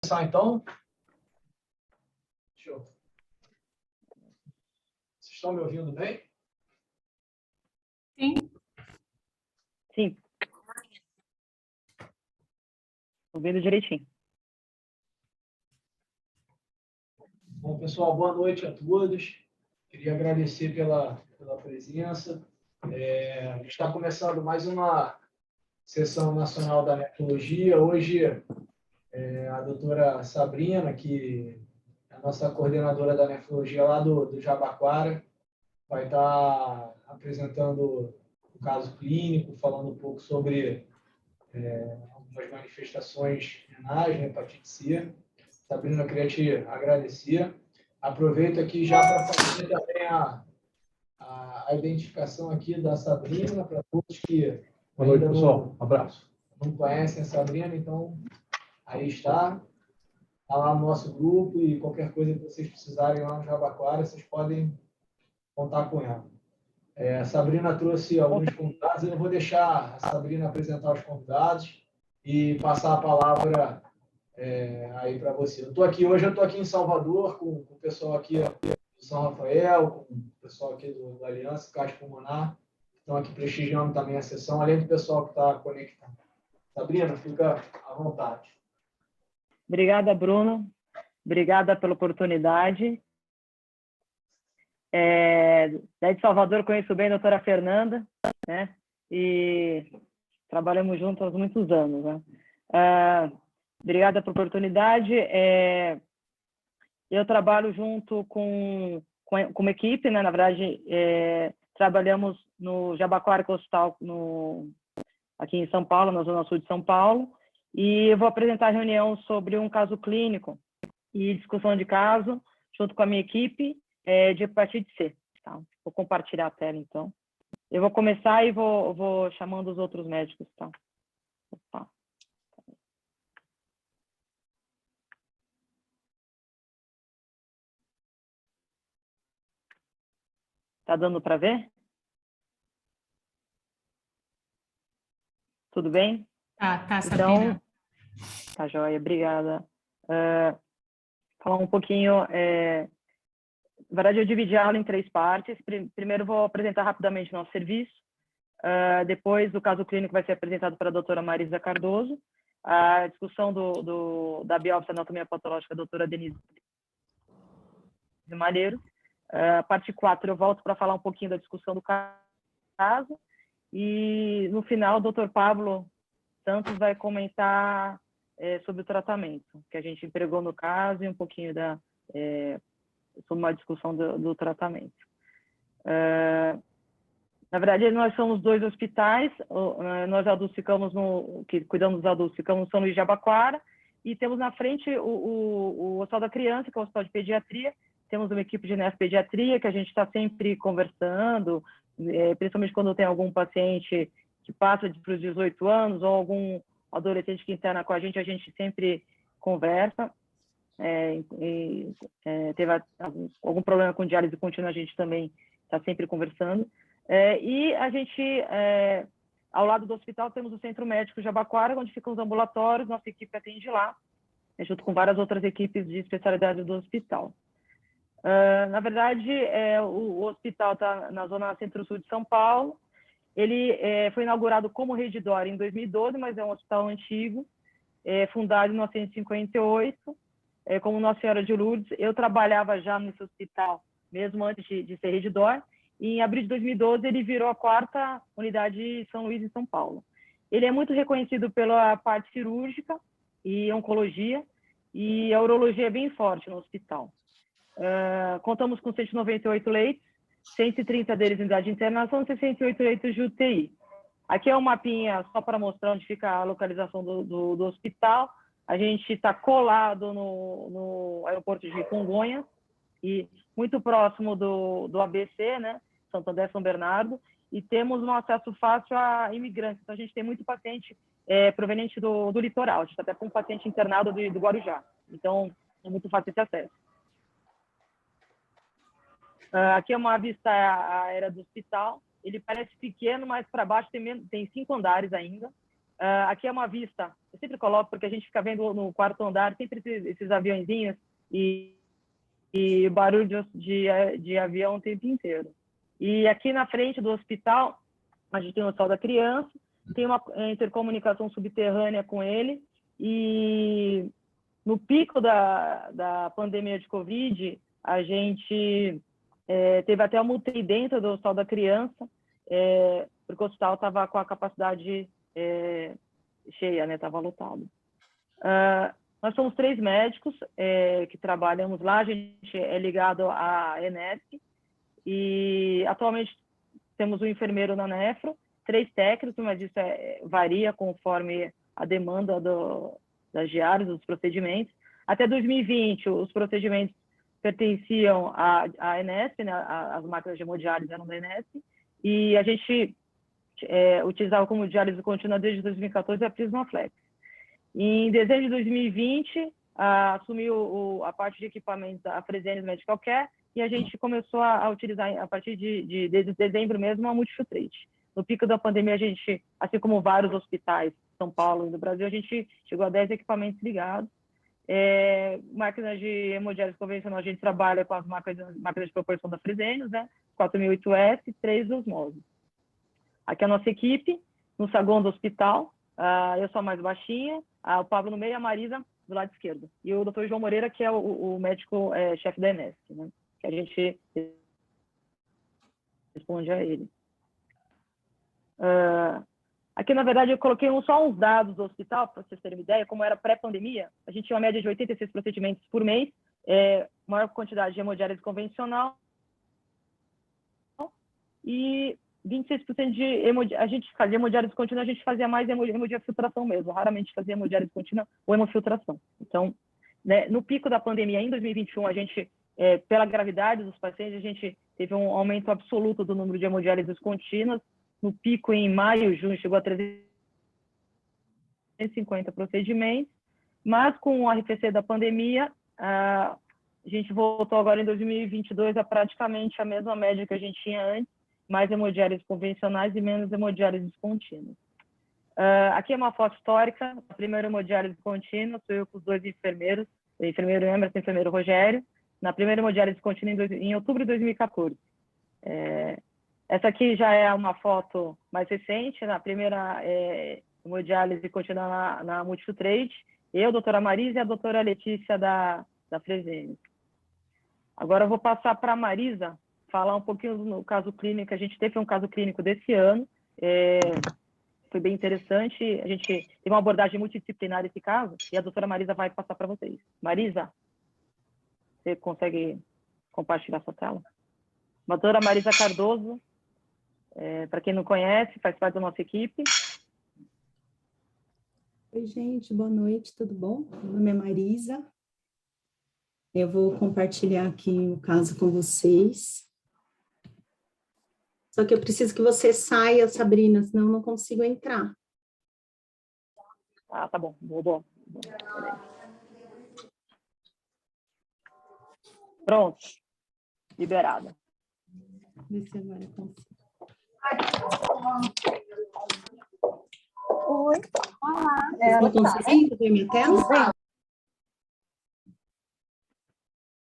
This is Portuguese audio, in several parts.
Começar então. Vocês estão me ouvindo bem? Sim. Sim. Ouvindo direitinho. Bom, pessoal, boa noite a todos. Queria agradecer pela presença. A gente está começando mais uma sessão nacional da nefrologia. Hoje, a doutora Sabrina, que é a nossa coordenadora da nefrologia lá do Jabaquara, vai estar apresentando o caso clínico, falando um pouco sobre algumas manifestações renais, né, hepatite C. Sabrina, eu queria te agradecer. Aproveito aqui já para fazer também a identificação aqui da Sabrina, para todos que Boa noite, pessoal. Um abraço. não conhecem a Sabrina, então aí está lá no nosso grupo e qualquer coisa que vocês precisarem lá no Jabaquara, vocês podem contar com ela. A Sabrina trouxe alguns convidados, eu vou deixar a Sabrina apresentar os convidados e passar a palavra aí para você. Eu estou aqui em Salvador com o pessoal aqui do São Rafael, com o pessoal aqui do Aliança, Caixa Pulmonar, que estão aqui prestigiando também a sessão, além do pessoal que está conectado. Sabrina, fica à vontade. Obrigada, Bruno. Obrigada pela oportunidade. Daí de Salvador conheço bem a doutora Fernanda, né? E trabalhamos juntos há muitos anos, né? Obrigada pela oportunidade. Eu trabalho junto com uma equipe, né? Na verdade, trabalhamos no Jabaquara Hospital aqui em São Paulo, na Zona Sul de São Paulo, e eu vou apresentar a reunião sobre um caso clínico e discussão de caso junto com a minha equipe de hepatite C. Tá? Vou compartilhar a tela, então. Eu vou começar e vou chamando os outros médicos. Tá? Opa. Tá dando para ver? Tudo bem? Tá, Sabrina. Então, tá joia, obrigada. Falar um pouquinho... Na verdade, eu dividi a aula em 3 partes. Primeiro, vou apresentar rapidamente nosso serviço. Depois, o caso clínico vai ser apresentado para a doutora Marisa Cardoso. A discussão da biópsia anatomia patológica, a doutora Denise Malheiro. A parte 4, eu volto para falar um pouquinho da discussão do caso. E, no final, o doutor Pablo Santos vai comentar sobre o tratamento que a gente empregou no caso e um pouquinho sobre uma discussão do tratamento. Na verdade, nós somos 2 hospitais, nós adultos que cuidamos dos adultos, ficamos no São Luís de Jabaquara, e temos na frente o Hospital da Criança, que é o Hospital de Pediatria. Temos uma equipe de nefropediatria que a gente está sempre conversando, principalmente quando tem algum paciente que passa para os 18 anos ou algum adolescente que interna com a gente sempre conversa. Teve algum problema com diálise contínua, a gente também está sempre conversando. E a gente, ao lado do hospital, temos o Centro Médico Jabaquara, onde ficam os ambulatórios, nossa equipe atende lá, junto com várias outras equipes de especialidade do hospital. Na verdade, o hospital está na zona centro-sul de São Paulo. Ele foi inaugurado como Rede D'Or em 2012, mas é um hospital antigo, fundado em 1958, como Nossa Senhora de Lourdes. Eu trabalhava já nesse hospital, mesmo antes de ser Rede D'Or, e em abril de 2012 ele virou a 4ª unidade de São Luís, em São Paulo. Ele é muito reconhecido pela parte cirúrgica e oncologia, e a urologia é bem forte no hospital. Contamos com 198 leitos, 130 deles em unidade de internação, 68 leitos de UTI. Aqui é um mapinha só para mostrar onde fica a localização do hospital. A gente está colado no aeroporto de Congonhas e muito próximo do ABC, né? Santo André, São Bernardo, e temos um acesso fácil a imigrantes. Então, a gente tem muito paciente proveniente do litoral. A gente está até com um paciente internado do Guarujá. Então, é muito fácil esse acesso. Aqui é uma vista aérea do hospital. Ele parece pequeno, mas para baixo tem 5 andares ainda. Aqui é uma vista, eu sempre coloco, porque a gente fica vendo no quarto andar sempre esses aviãozinhos e barulho de avião o tempo inteiro. E aqui na frente do hospital, a gente tem o Hospital da Criança, tem uma intercomunicação subterrânea com ele, e no pico da pandemia de Covid, a gente teve até uma UTI dentro do Hospital da Criança, porque o hospital estava com a capacidade cheia, né? Estava lotado. Nós somos 3 médicos que trabalhamos lá, a gente é ligado à ENESP, e atualmente temos um enfermeiro na nefro, 3 técnicos, mas isso varia conforme a demanda das diárias, dos procedimentos. Até 2020, os procedimentos pertenciam à ENESP, né? As máquinas de hemodiálise eram da ENESP, e a gente utilizava como diálise contínua desde 2014 a Prismaflex. Em dezembro de 2020, assumiu a parte de equipamentos a Fresenius Medical Care, e a gente começou a utilizar, a partir de dezembro mesmo, a Multifiltrate. No pico da pandemia, a gente, assim como vários hospitais de São Paulo e do Brasil, a gente chegou a 10 equipamentos ligados. Máquinas de hemodiálise convencional, a gente trabalha com as máquinas de proporção da Fresenius, né? 4008S e 3 osmose. Aqui é a nossa equipe, no saguão do hospital. Eu sou a mais baixinha, o Pablo no meio e a Marisa do lado esquerdo. E o Dr. João Moreira, que é o médico chefe da ENESP, né? Que a gente responde a ele. Aqui, na verdade, eu coloquei só uns dados do hospital, para vocês terem uma ideia, como era pré-pandemia. A gente tinha uma média de 86 procedimentos por mês, maior quantidade de hemodiálise convencional, e 26% de hemodiálise. A gente fazia hemodiálise contínua, a gente fazia mais hemodiafiltração mesmo, raramente fazia hemodiálise contínua ou hemofiltração. Então, né, no pico da pandemia, em 2021, a gente, pela gravidade dos pacientes, a gente teve um aumento absoluto do número de hemodiálises contínuas. No pico, em maio, junho, chegou a 350 procedimentos, mas com o arrefecer da pandemia, a gente voltou agora em 2022 a praticamente a mesma média que a gente tinha antes, mais hemodiálises convencionais e menos hemodiálises contínuas. Aqui é uma foto histórica, a primeira hemodiálise contínua, sou eu com os 2 enfermeiros, o enfermeiro Emerson e o enfermeiro Rogério, na primeira hemodiálise contínua em outubro de 2014. Essa aqui já é uma foto mais recente, na primeira hemodiálise contínua na Multifiltrate, eu, a doutora Marisa e a doutora Letícia da Fresenius. Agora eu vou passar para a Marisa, falar um pouquinho no caso clínico. A gente teve um caso clínico desse ano, foi bem interessante, a gente teve uma abordagem multidisciplinar nesse caso, e a doutora Marisa vai passar para vocês. Marisa, você consegue compartilhar sua tela? A doutora Marisa Cardoso, para quem não conhece, faz parte da nossa equipe. Oi, gente, boa noite, tudo bom? Meu nome é Marisa. Eu vou compartilhar aqui o caso com vocês. Só que eu preciso que você saia, Sabrina, senão eu não consigo entrar. Tá bom. Boa. Pronto. Liberada. Vê se agora eu consigo. Oi, olá. Vocês estão conseguindo ver minha tela?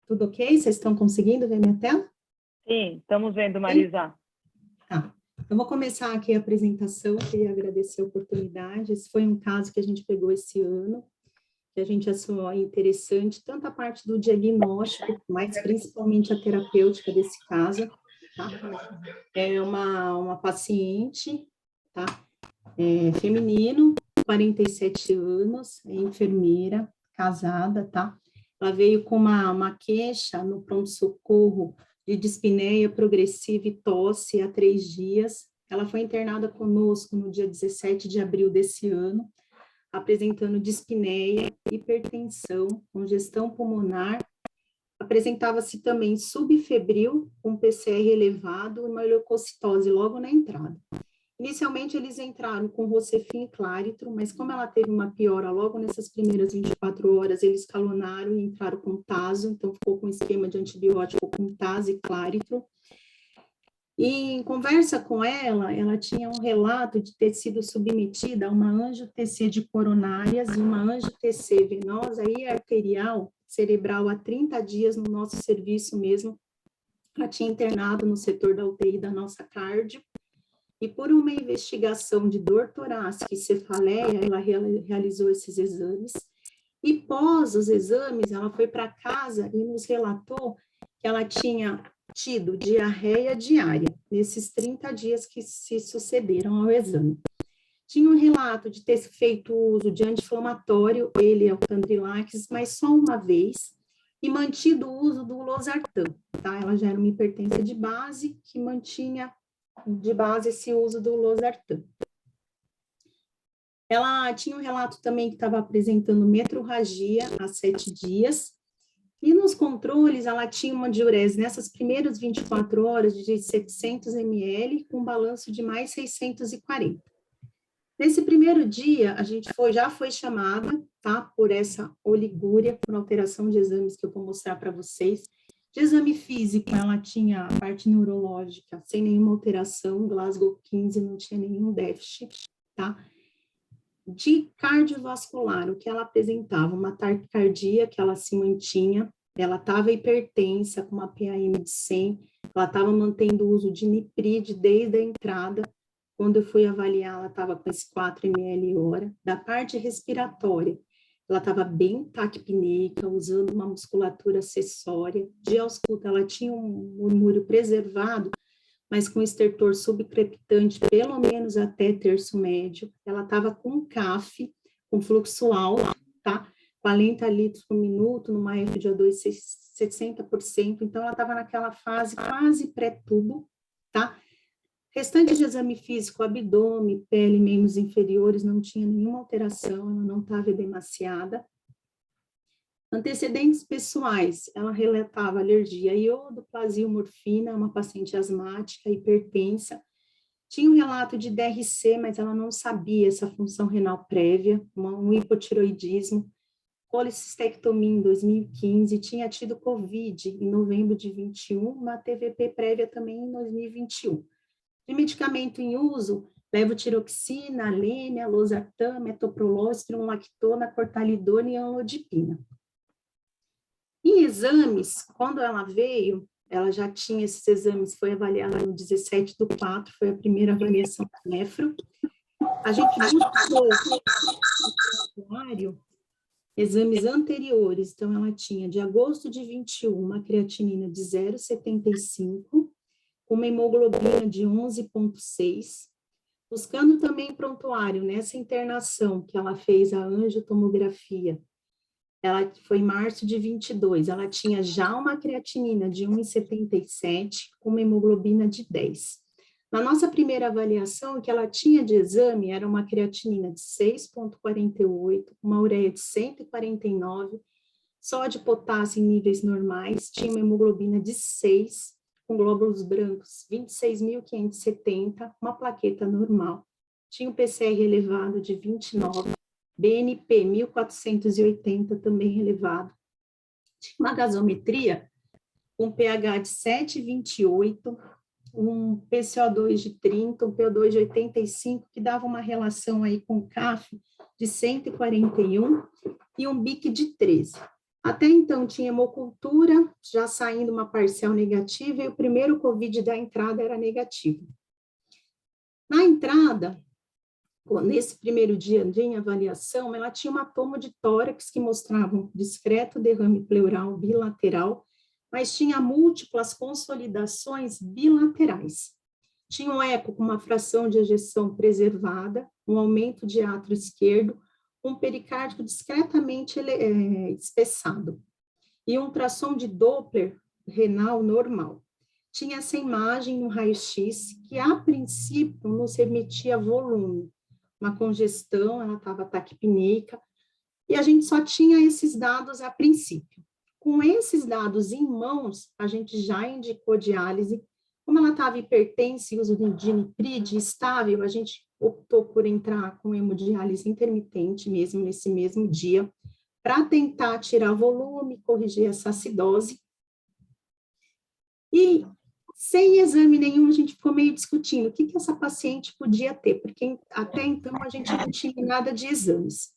Tudo ok? Vocês estão conseguindo ver minha tela? Sim, estamos vendo, Marisa. Tá. Eu vou começar aqui a apresentação, queria agradecer a oportunidade. Esse foi um caso que a gente pegou esse ano, que a gente achou interessante, tanto a parte do diagnóstico, mas principalmente a terapêutica desse caso. Tá? É uma paciente, tá? Feminino, 47 anos, é enfermeira, casada, tá? Ela veio com uma queixa no pronto-socorro de dispneia progressiva e tosse há 3 dias. Ela foi internada conosco no dia 17 de abril desse ano, apresentando dispneia, hipertensão, congestão pulmonar. Apresentava-se também subfebril, com PCR elevado e uma leucocitose logo na entrada. Inicialmente, eles entraram com Rocefin e Claritro, mas como ela teve uma piora logo nessas primeiras 24 horas, eles escalonaram e entraram com Taso, então ficou com esquema de antibiótico com Taso e Claritro. E em conversa com ela tinha um relato de ter sido submetida a uma angiotensina coronárias e uma angiotensina venosa e arterial cerebral há 30 dias no nosso serviço mesmo. Ela tinha internado no setor da UTI da nossa cardio. E por uma investigação de dor torácica e cefaleia, ela realizou esses exames. E pós os exames, ela foi para casa e nos relatou que ela tinha tido diarreia diária nesses 30 dias que se sucederam ao exame. Tinha um relato de ter feito uso de anti-inflamatório, ele é o Tandrilax, mas só uma vez, e mantido o uso do losartan, tá? Ela já era uma hipertensa de base que mantinha de base esse uso do losartan. Ela tinha um relato também que estava apresentando metrorragia há 7 dias, e nos controles ela tinha uma diurese nessas primeiras 24 horas de 700 ml, com balanço de mais 640. Nesse primeiro dia, a gente já foi chamada, tá, por essa oligúria, por alteração de exames que eu vou mostrar para vocês. De exame físico, ela tinha a parte neurológica sem nenhuma alteração, Glasgow 15 não tinha nenhum déficit, tá? De cardiovascular, o que ela apresentava? Uma taquicardia que ela se mantinha, ela estava hipertensa, com uma PAM de 100, ela estava mantendo o uso de Niprid desde a entrada. Quando eu fui avaliar, ela estava com esse 4 ml hora. Da parte respiratória, ela estava bem taquipneica, usando uma musculatura acessória. De ausculta, ela tinha um murmúrio preservado, mas com estertor subcrepitante, pelo menos até terço médio. Ela estava com CAF, com fluxo alto, tá? 40 litros por minuto, numa FGO2 60%. Então, ela estava naquela fase quase pré-tubo, tá? Restante de exame físico, abdômen, pele, membros inferiores, não tinha nenhuma alteração, ela não estava edemaciada. Antecedentes pessoais, ela relatava alergia a iodo, plasilmorfina, uma paciente asmática, hipertensa. Tinha um relato de DRC, mas ela não sabia essa função renal prévia, um hipotiroidismo. Colicistectomia em 2015, tinha tido COVID em novembro de 21, uma TVP prévia também em 2021. De medicamento em uso, levotiroxina, alênia, losartan, metoprolol, lactona, cortalidona e amlodipina. Em exames, quando ela veio, ela já tinha esses exames, foi avaliada no 17/4, foi a primeira avaliação do nefro. A gente buscou exames anteriores, então ela tinha de agosto de 21, uma creatinina de 0,75, uma hemoglobina de 11,6, buscando também prontuário nessa internação que ela fez a angiotomografia. Ela foi em março de 22, ela tinha já uma creatinina de 1,77, com uma hemoglobina de 10. Na nossa primeira avaliação, o que ela tinha de exame era uma creatinina de 6,48, uma ureia de 149, sódio e potássio em níveis normais, tinha uma hemoglobina de 6, com glóbulos brancos 26.570, uma plaqueta normal. Tinha um PCR elevado de 29, BNP 1.480, também elevado. Tinha uma gasometria com pH de 7,28, um PCO2 de 30, um PO2 de 85, que dava uma relação aí com CAF de 141 e um BIC de 13. Até então tinha hemocultura, já saindo uma parcial negativa, e o primeiro COVID da entrada era negativo. Na entrada, nesse primeiro dia de avaliação, ela tinha uma tomo de tórax que mostrava um discreto derrame pleural bilateral, mas tinha múltiplas consolidações bilaterais. Tinha um eco com uma fração de ejeção preservada, um aumento de átrio esquerdo, um pericárdio discretamente espessado, e um ultrassom de Doppler renal normal. Tinha essa imagem no raio-x, que a princípio nos remetia volume, uma congestão, ela estava taquipneica, e a gente só tinha esses dados a princípio. Com esses dados em mãos, a gente já indicou diálise. Como ela estava hipertensa e uso de Niprid estável, a gente optou por entrar com hemodiálise intermitente mesmo, nesse mesmo dia, para tentar tirar volume, corrigir essa acidose. E sem exame nenhum, a gente ficou meio discutindo o que essa paciente podia ter, porque até então a gente não tinha nada de exames.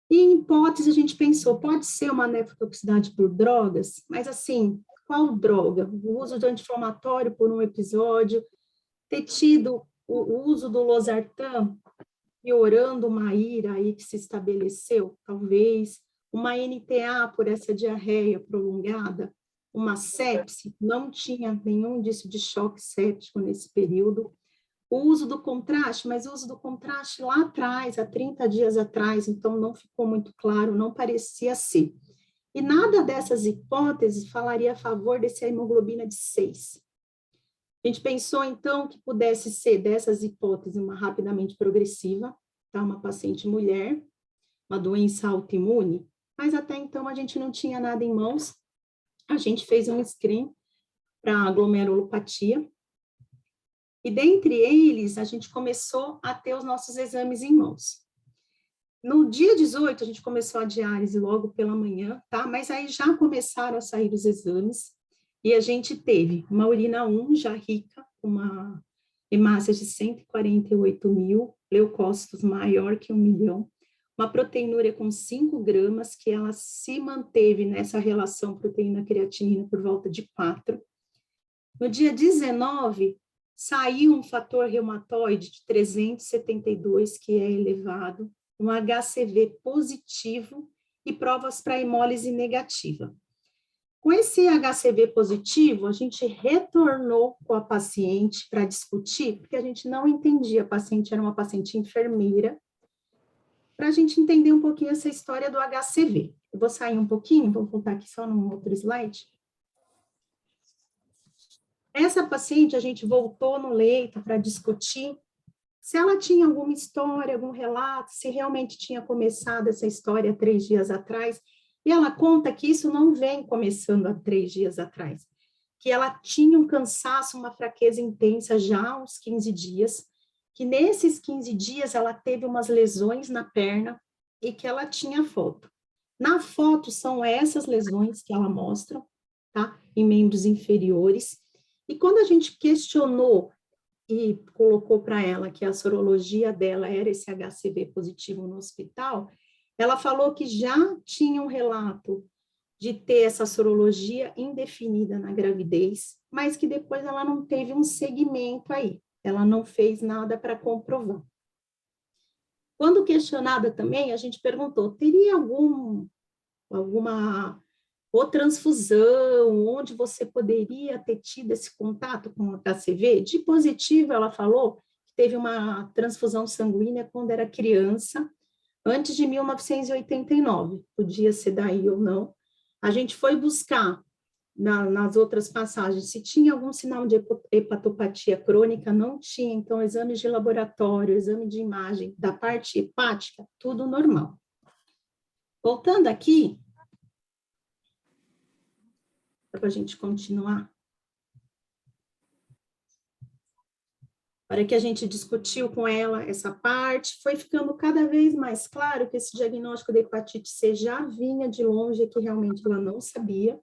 E em hipótese a gente pensou, pode ser uma nefrotoxicidade por drogas, mas assim, qual droga? O uso de anti-inflamatório por um episódio, ter tido o uso do losartan, piorando uma ira aí que se estabeleceu, talvez, uma NTA por essa diarreia prolongada, uma sepse, não tinha nenhum indício de choque séptico nesse período. O uso do contraste, mas o uso do contraste lá atrás, há 30 dias atrás, então não ficou muito claro, não parecia ser. E nada dessas hipóteses falaria a favor desse hemoglobina de 6. A gente pensou, então, que pudesse ser dessas hipóteses uma rapidamente progressiva, tá? Uma paciente mulher, uma doença autoimune, mas até então a gente não tinha nada em mãos. A gente fez um screen para glomerulopatia, e dentre eles, a gente começou a ter os nossos exames em mãos. No dia 18, a gente começou a diálise logo pela manhã, tá? Mas aí já começaram a sair os exames, e a gente teve uma urina 1 já rica, uma hemácia de 148 mil, leucócitos maior que 1 milhão, uma proteinúria com 5 gramas, que ela se manteve nessa relação proteína-creatinina por volta de 4. No dia 19, saiu um fator reumatoide de 372, que é elevado, um HCV positivo e provas para hemólise negativa. Com esse HCV positivo, a gente retornou com a paciente para discutir, porque a gente não entendia, a paciente era uma paciente enfermeira, para a gente entender um pouquinho essa história do HCV. Eu vou sair um pouquinho, vou voltar aqui só num outro slide. Essa paciente, a gente voltou no leito para discutir se ela tinha alguma história, algum relato, se realmente tinha começado essa história 3 dias atrás, e ela conta que isso não vem começando há 3 dias atrás, que ela tinha um cansaço, uma fraqueza intensa já há uns 15 dias, que nesses 15 dias ela teve umas lesões na perna e que ela tinha foto. Na foto são essas lesões que ela mostra, tá? Em membros inferiores. E quando a gente questionou e colocou para ela que a sorologia dela era esse HCV positivo no hospital, ela falou que já tinha um relato de ter essa sorologia indefinida na gravidez, mas que depois ela não teve um segmento aí, ela não fez nada para comprovar. Quando questionada também, a gente perguntou, teria alguma ou transfusão, onde você poderia ter tido esse contato com o HCV? De positivo, ela falou que teve uma transfusão sanguínea quando era criança, antes de 1989, podia ser daí ou não. A gente foi buscar nas outras passagens se tinha algum sinal de hepatopatia crônica, não tinha, então exames de laboratório, exame de imagem da parte hepática, tudo normal. Voltando aqui, para a gente continuar. Para que a gente discutiu com ela essa parte, foi ficando cada vez mais claro que esse diagnóstico de hepatite C já vinha de longe, que realmente ela não sabia.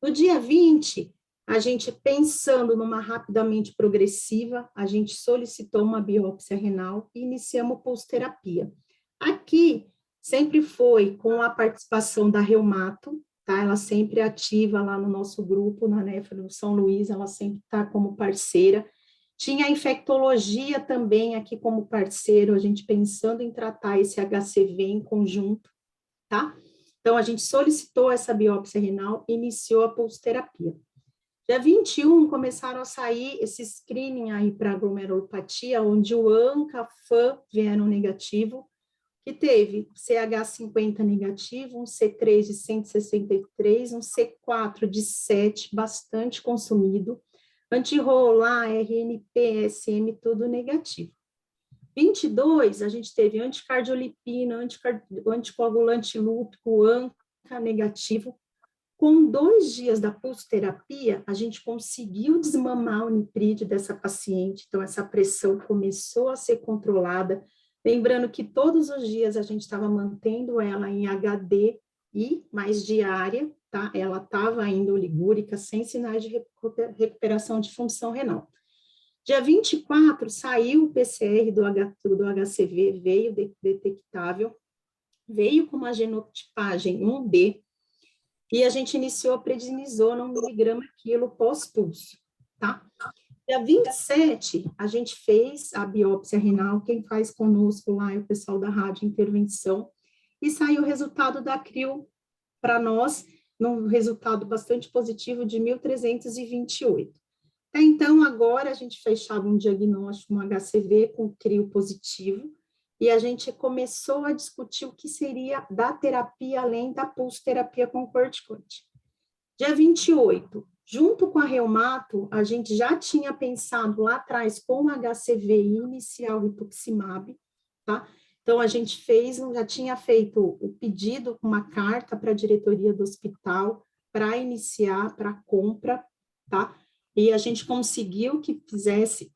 No dia 20, a gente pensando numa rapidamente progressiva, a gente solicitou uma biópsia renal e iniciamos pulsoterapia. Aqui, sempre foi com a participação da Reumato, tá? Ela sempre é ativa lá no nosso grupo, na Nefro São Luís, ela sempre está como parceira. Tinha a infectologia também aqui como parceiro, a gente pensando em tratar esse HCV em conjunto, tá? Então, a gente solicitou essa biópsia renal e iniciou a pulsoterapia. Dia 21, começaram a sair esse screening aí para glomerulopatia, onde o ANCA, FAM vieram negativo, que teve CH50 negativo, um C3 de 163, um C4 de 7, bastante consumido, antirrolar, RNP, SM, tudo negativo. 22, a gente teve anticardiolipina, anticoagulante lúpico, ANCA negativo. Com 2 dias da pulsoterapia, a gente conseguiu desmamar o nipride dessa paciente, então essa pressão começou a ser controlada. Lembrando que todos os dias a gente estava mantendo ela em HDI mais diária, tá? Ela estava ainda oligúrica, sem sinais de recuperação de função renal. Dia 24, saiu o PCR do HCV, veio detectável, veio com uma genotipagem 1B, e a gente iniciou a prednisona 1 miligrama quilo pós-pulso, tá? Dia 27, a gente fez a biópsia renal, quem faz conosco lá é o pessoal da rádio intervenção, e saiu o resultado da CRIO para nós, num resultado bastante positivo de 1.328. Então, agora a gente fechava um diagnóstico, um HCV com CRIO positivo, e a gente começou a discutir o que seria da terapia além da pulsoterapia com corticoide. Dia 28, junto com a reumato, a gente já tinha pensado lá atrás com o HCV iniciar o rituximab, tá? Então, a gente já tinha feito o pedido, uma carta para a diretoria do hospital, para iniciar, para compra, tá? E a gente conseguiu que fizesse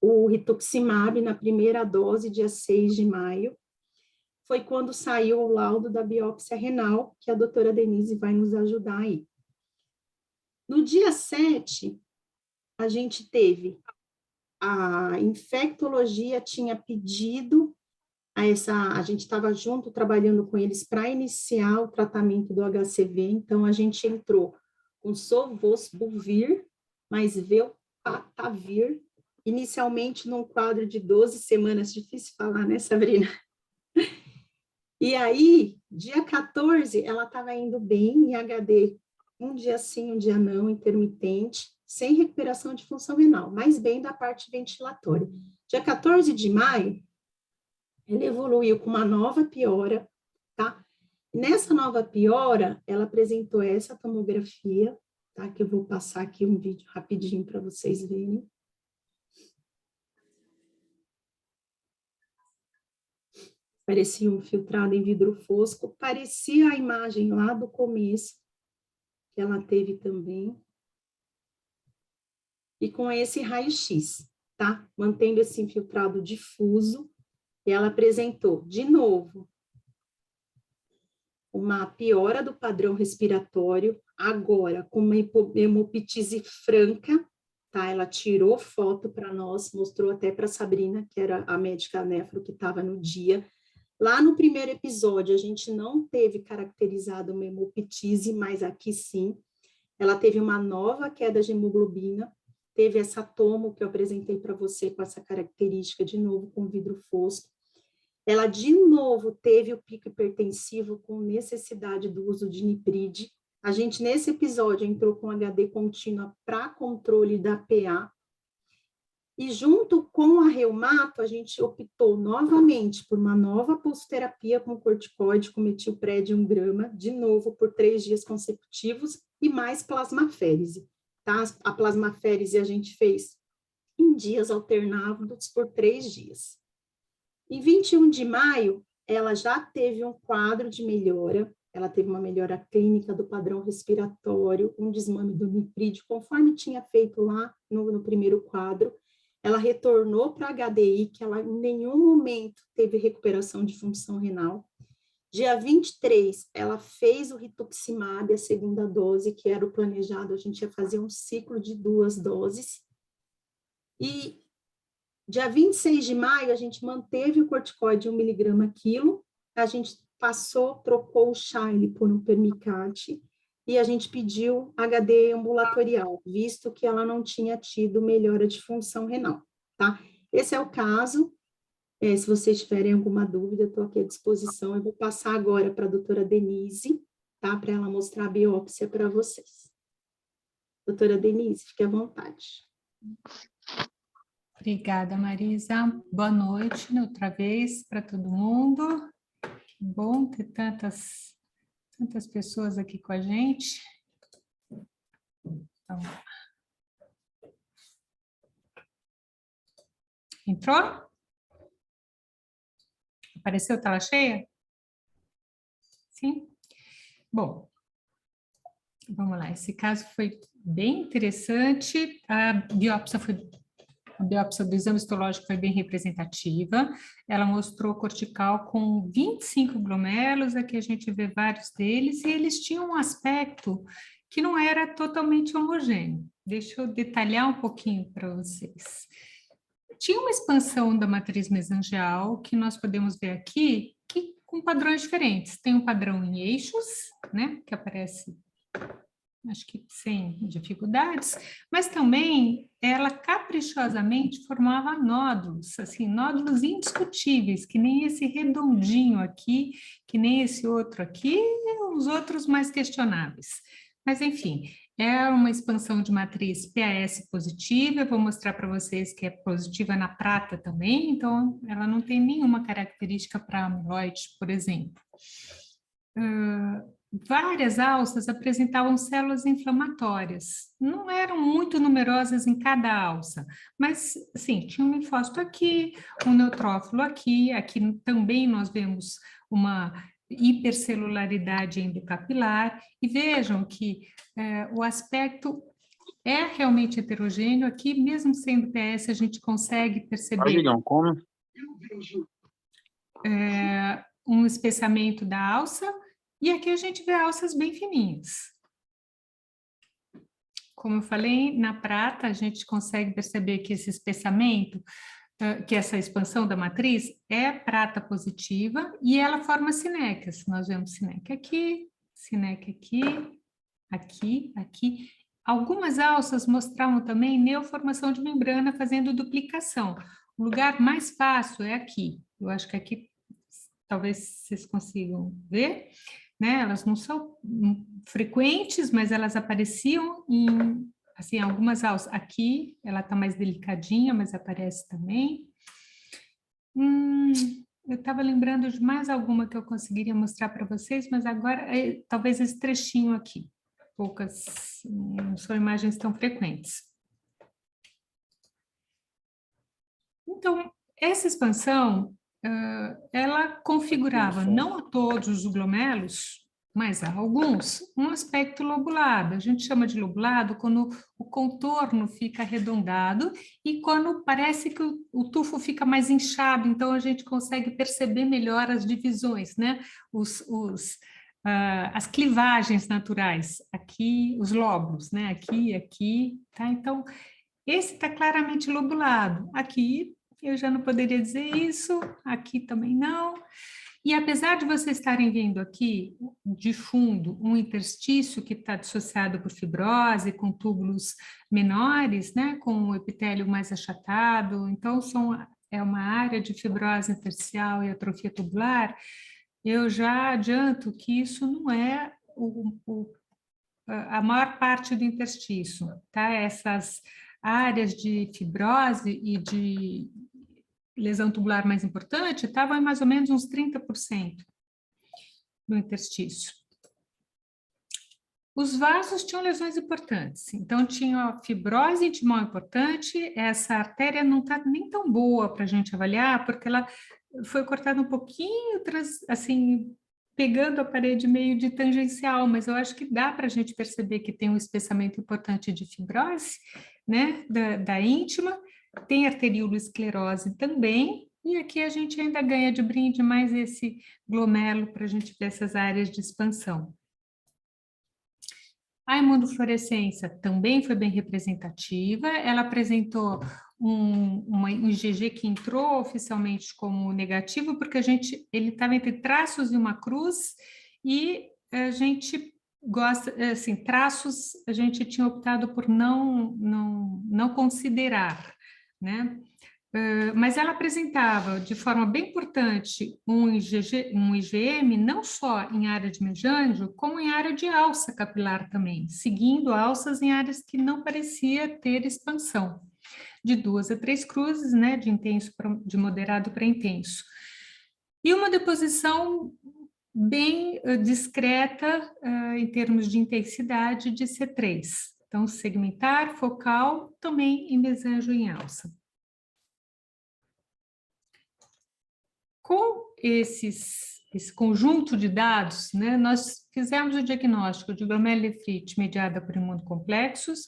o rituximab na primeira dose, dia 6 de maio, foi quando saiu o laudo da biópsia renal, que a doutora Denise vai nos ajudar aí. No dia 7, a gente teve, a infectologia tinha pedido a gente estava junto trabalhando com eles para iniciar o tratamento do HCV, então a gente entrou com sovosbuvir, mais velpatavir, inicialmente num quadro de 12 semanas, difícil falar, né, Sabrina? E aí, dia 14, ela estava indo bem em HD, um dia sim, um dia não, intermitente, sem recuperação de função renal, mas bem da parte ventilatória. Dia 14 de maio, ele evoluiu com uma nova piora, tá? Nessa nova piora, ela apresentou essa tomografia, tá? Que eu vou passar aqui um vídeo rapidinho para vocês verem. Parecia um filtrado em vidro fosco, parecia a imagem lá do começo, que ela teve também. E com esse raio-x, tá? Mantendo esse infiltrado difuso, e ela apresentou, de novo, uma piora do padrão respiratório, agora com uma hemoptise franca, tá? Ela tirou foto para nós, mostrou até para a Sabrina, que era a médica nefro que estava no dia. Lá no primeiro episódio, a gente não teve caracterizado uma hemoptise, mas aqui sim. Ela teve uma nova queda de hemoglobina, teve essa tomo que eu apresentei para você com essa característica, de novo, com vidro fosco. Ela, de novo, teve o pico hipertensivo com necessidade do uso de nipride. A gente, nesse episódio, entrou com HD contínua para controle da PA. E junto com a reumato, a gente optou novamente por uma nova pulsoterapia com corticoide, com metilpred 1 grama, de novo por 3 dias consecutivos, e mais plasmaférese. Tá? A plasmaférese a gente fez em dias alternados por 3 dias. Em 21 de maio, ela já teve um quadro de melhora, ela teve uma melhora clínica do padrão respiratório, um desmame do nipride, conforme tinha feito lá no primeiro quadro. Ela retornou para a HDI, que ela em nenhum momento teve recuperação de função renal. Dia 23, ela fez o rituximab, a segunda dose, que era o planejado, a gente ia fazer um ciclo de 2 doses. E dia 26 de maio, a gente manteve o corticoide 1 miligrama quilo, a gente trocou o Shine por um Permicate, e a gente pediu HD ambulatorial, visto que ela não tinha tido melhora de função renal, tá? Esse é o caso. Se vocês tiverem alguma dúvida, estou aqui à disposição. Eu vou passar agora para a doutora Denise, tá? Para ela mostrar a biópsia para vocês. Doutora Denise, fique à vontade. Obrigada, Marisa. Boa noite outra vez para todo mundo. Que bom ter tantas pessoas aqui com a gente. Então, entrou? Apareceu tela cheia? Sim? Bom, vamos lá. Esse caso foi bem interessante. A biópsia foi A biópsia do exame histológico foi bem representativa, ela mostrou cortical com 25 glomérulos, aqui a gente vê vários deles, e eles tinham um aspecto que não era totalmente homogêneo. Deixa eu detalhar um pouquinho para vocês. Tinha uma expansão da matriz mesangial, que nós podemos ver aqui, que com padrões diferentes. Tem um padrão em eixos, né, que aparece, acho que sem dificuldades, mas também ela caprichosamente formava nódulos, assim, nódulos indiscutíveis, que nem esse redondinho aqui, que nem esse outro aqui, e os outros mais questionáveis. Mas, enfim, é uma expansão de matriz PAS positiva, eu vou mostrar para vocês que é positiva na prata também, então ela não tem nenhuma característica para amiloide, por exemplo. Várias alças apresentavam células inflamatórias. Não eram muito numerosas em cada alça, mas, assim, tinha um linfócito aqui, um neutrófilo aqui, aqui também nós vemos uma hipercelularidade endocapilar, e vejam que o aspecto é realmente heterogêneo, aqui mesmo sendo PS a gente consegue perceber um espessamento da alça, e aqui a gente vê alças bem fininhas. Como eu falei, na prata a gente consegue perceber que esse espessamento, que essa expansão da matriz é prata positiva e ela forma sinecas. Nós vemos sineca aqui, aqui, aqui. Algumas alças mostravam também neoformação de membrana fazendo duplicação. O lugar mais fácil é aqui. Eu acho que aqui talvez vocês consigam ver, né? Elas não são frequentes, mas elas apareciam em, assim, algumas alças. Aqui ela está mais delicadinha, mas aparece também. Eu estava lembrando de mais alguma que eu conseguiria mostrar para vocês, mas agora, talvez esse trechinho aqui. Poucas, não são imagens tão frequentes. Então, essa expansão, ela configurava, não a todos os glomérulos, mas a alguns, um aspecto lobulado. A gente chama de lobulado quando o contorno fica arredondado e quando parece que o tufo fica mais inchado, então a gente consegue perceber melhor as divisões, né? As clivagens naturais, aqui os lóbulos, né? Aqui, tá? Então, esse está claramente lobulado. Aqui eu já não poderia dizer isso, aqui também não. E apesar de vocês estarem vendo aqui, de fundo, um interstício que está dissociado por fibrose, com túbulos menores, né, com o epitélio mais achatado, então é uma área de fibrose intersticial e atrofia tubular, eu já adianto que isso não é a maior parte do interstício, tá? Essas áreas de fibrose e de lesão tubular mais importante estavam em mais ou menos uns 30% no interstício. Os vasos tinham lesões importantes, então tinha a fibrose intimal importante, essa artéria não está nem tão boa para a gente avaliar, porque ela foi cortada um pouquinho, assim, pegando a parede meio de tangencial, mas eu acho que dá para a gente perceber que tem um espessamento importante de fibrose, né, da íntima, tem arteriolosclerose também, e aqui a gente ainda ganha de brinde mais esse glomérulo para a gente ver essas áreas de expansão. A imunofluorescência também foi bem representativa, ela apresentou um IgG que entrou oficialmente como negativo, porque ele estava entre traços e uma cruz, e a gente gosta, assim, traços a gente tinha optado por não considerar, né? Mas ela apresentava de forma bem importante um IgM não só em área de mesângio, como em área de alça capilar também, seguindo alças em áreas que não parecia ter expansão, de 2 a 3 cruzes, né, de moderado para intenso. E uma deposição bem discreta em termos de intensidade de C3. Então, segmentar, focal, também em mesângio em alça. Com esse conjunto de dados, né, nós fizemos o diagnóstico de glomerulonefrite mediada por imunocomplexos,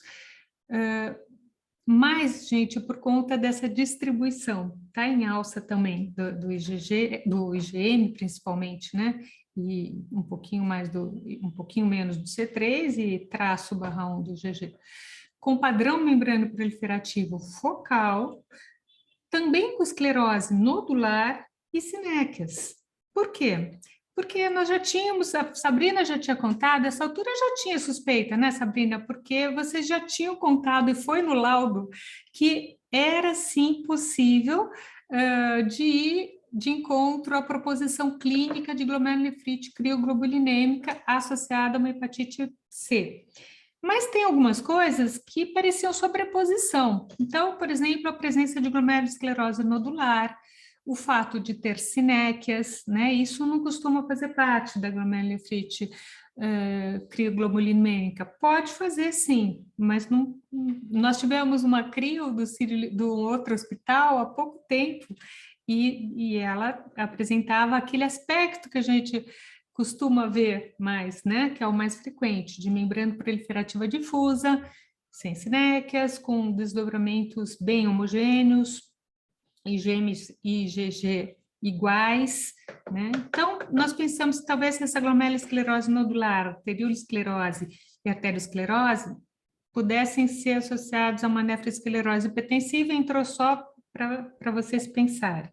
Mas, gente, por conta dessa distribuição, está em alça também do IgG, do IgM, principalmente, né? E um pouquinho menos do C3 e traço/1 do IgG. Com padrão membrana proliferativo focal, também com esclerose nodular e sinéquias. Por quê? Porque nós já tínhamos, a Sabrina já tinha contado, essa altura já tinha suspeita, né, Sabrina? Porque vocês já tinham contado, e foi no laudo, que era sim possível de ir de encontro à proposição clínica de glomerulonefrite crioglobulinêmica associada a uma hepatite C. Mas tem algumas coisas que pareciam sobreposição. Então, por exemplo, a presença de glomerulosclerose nodular, o fato de ter sinéquias, né? Isso não costuma fazer parte da glomerulonefrite crioglobulinêmica. Pode fazer, sim, mas não, nós tivemos uma crio do outro hospital há pouco tempo e ela apresentava aquele aspecto que a gente costuma ver mais, né, que é o mais frequente, de membrana proliferativa difusa, sem sinéquias, com desdobramentos bem homogêneos, IgM e IgG iguais, né? Então, nós pensamos que talvez essa glomerulosclerose nodular, arteriolosclerose e arteriosclerose pudessem ser associados a uma nefroesclerose hipertensiva, entrou só para vocês pensarem.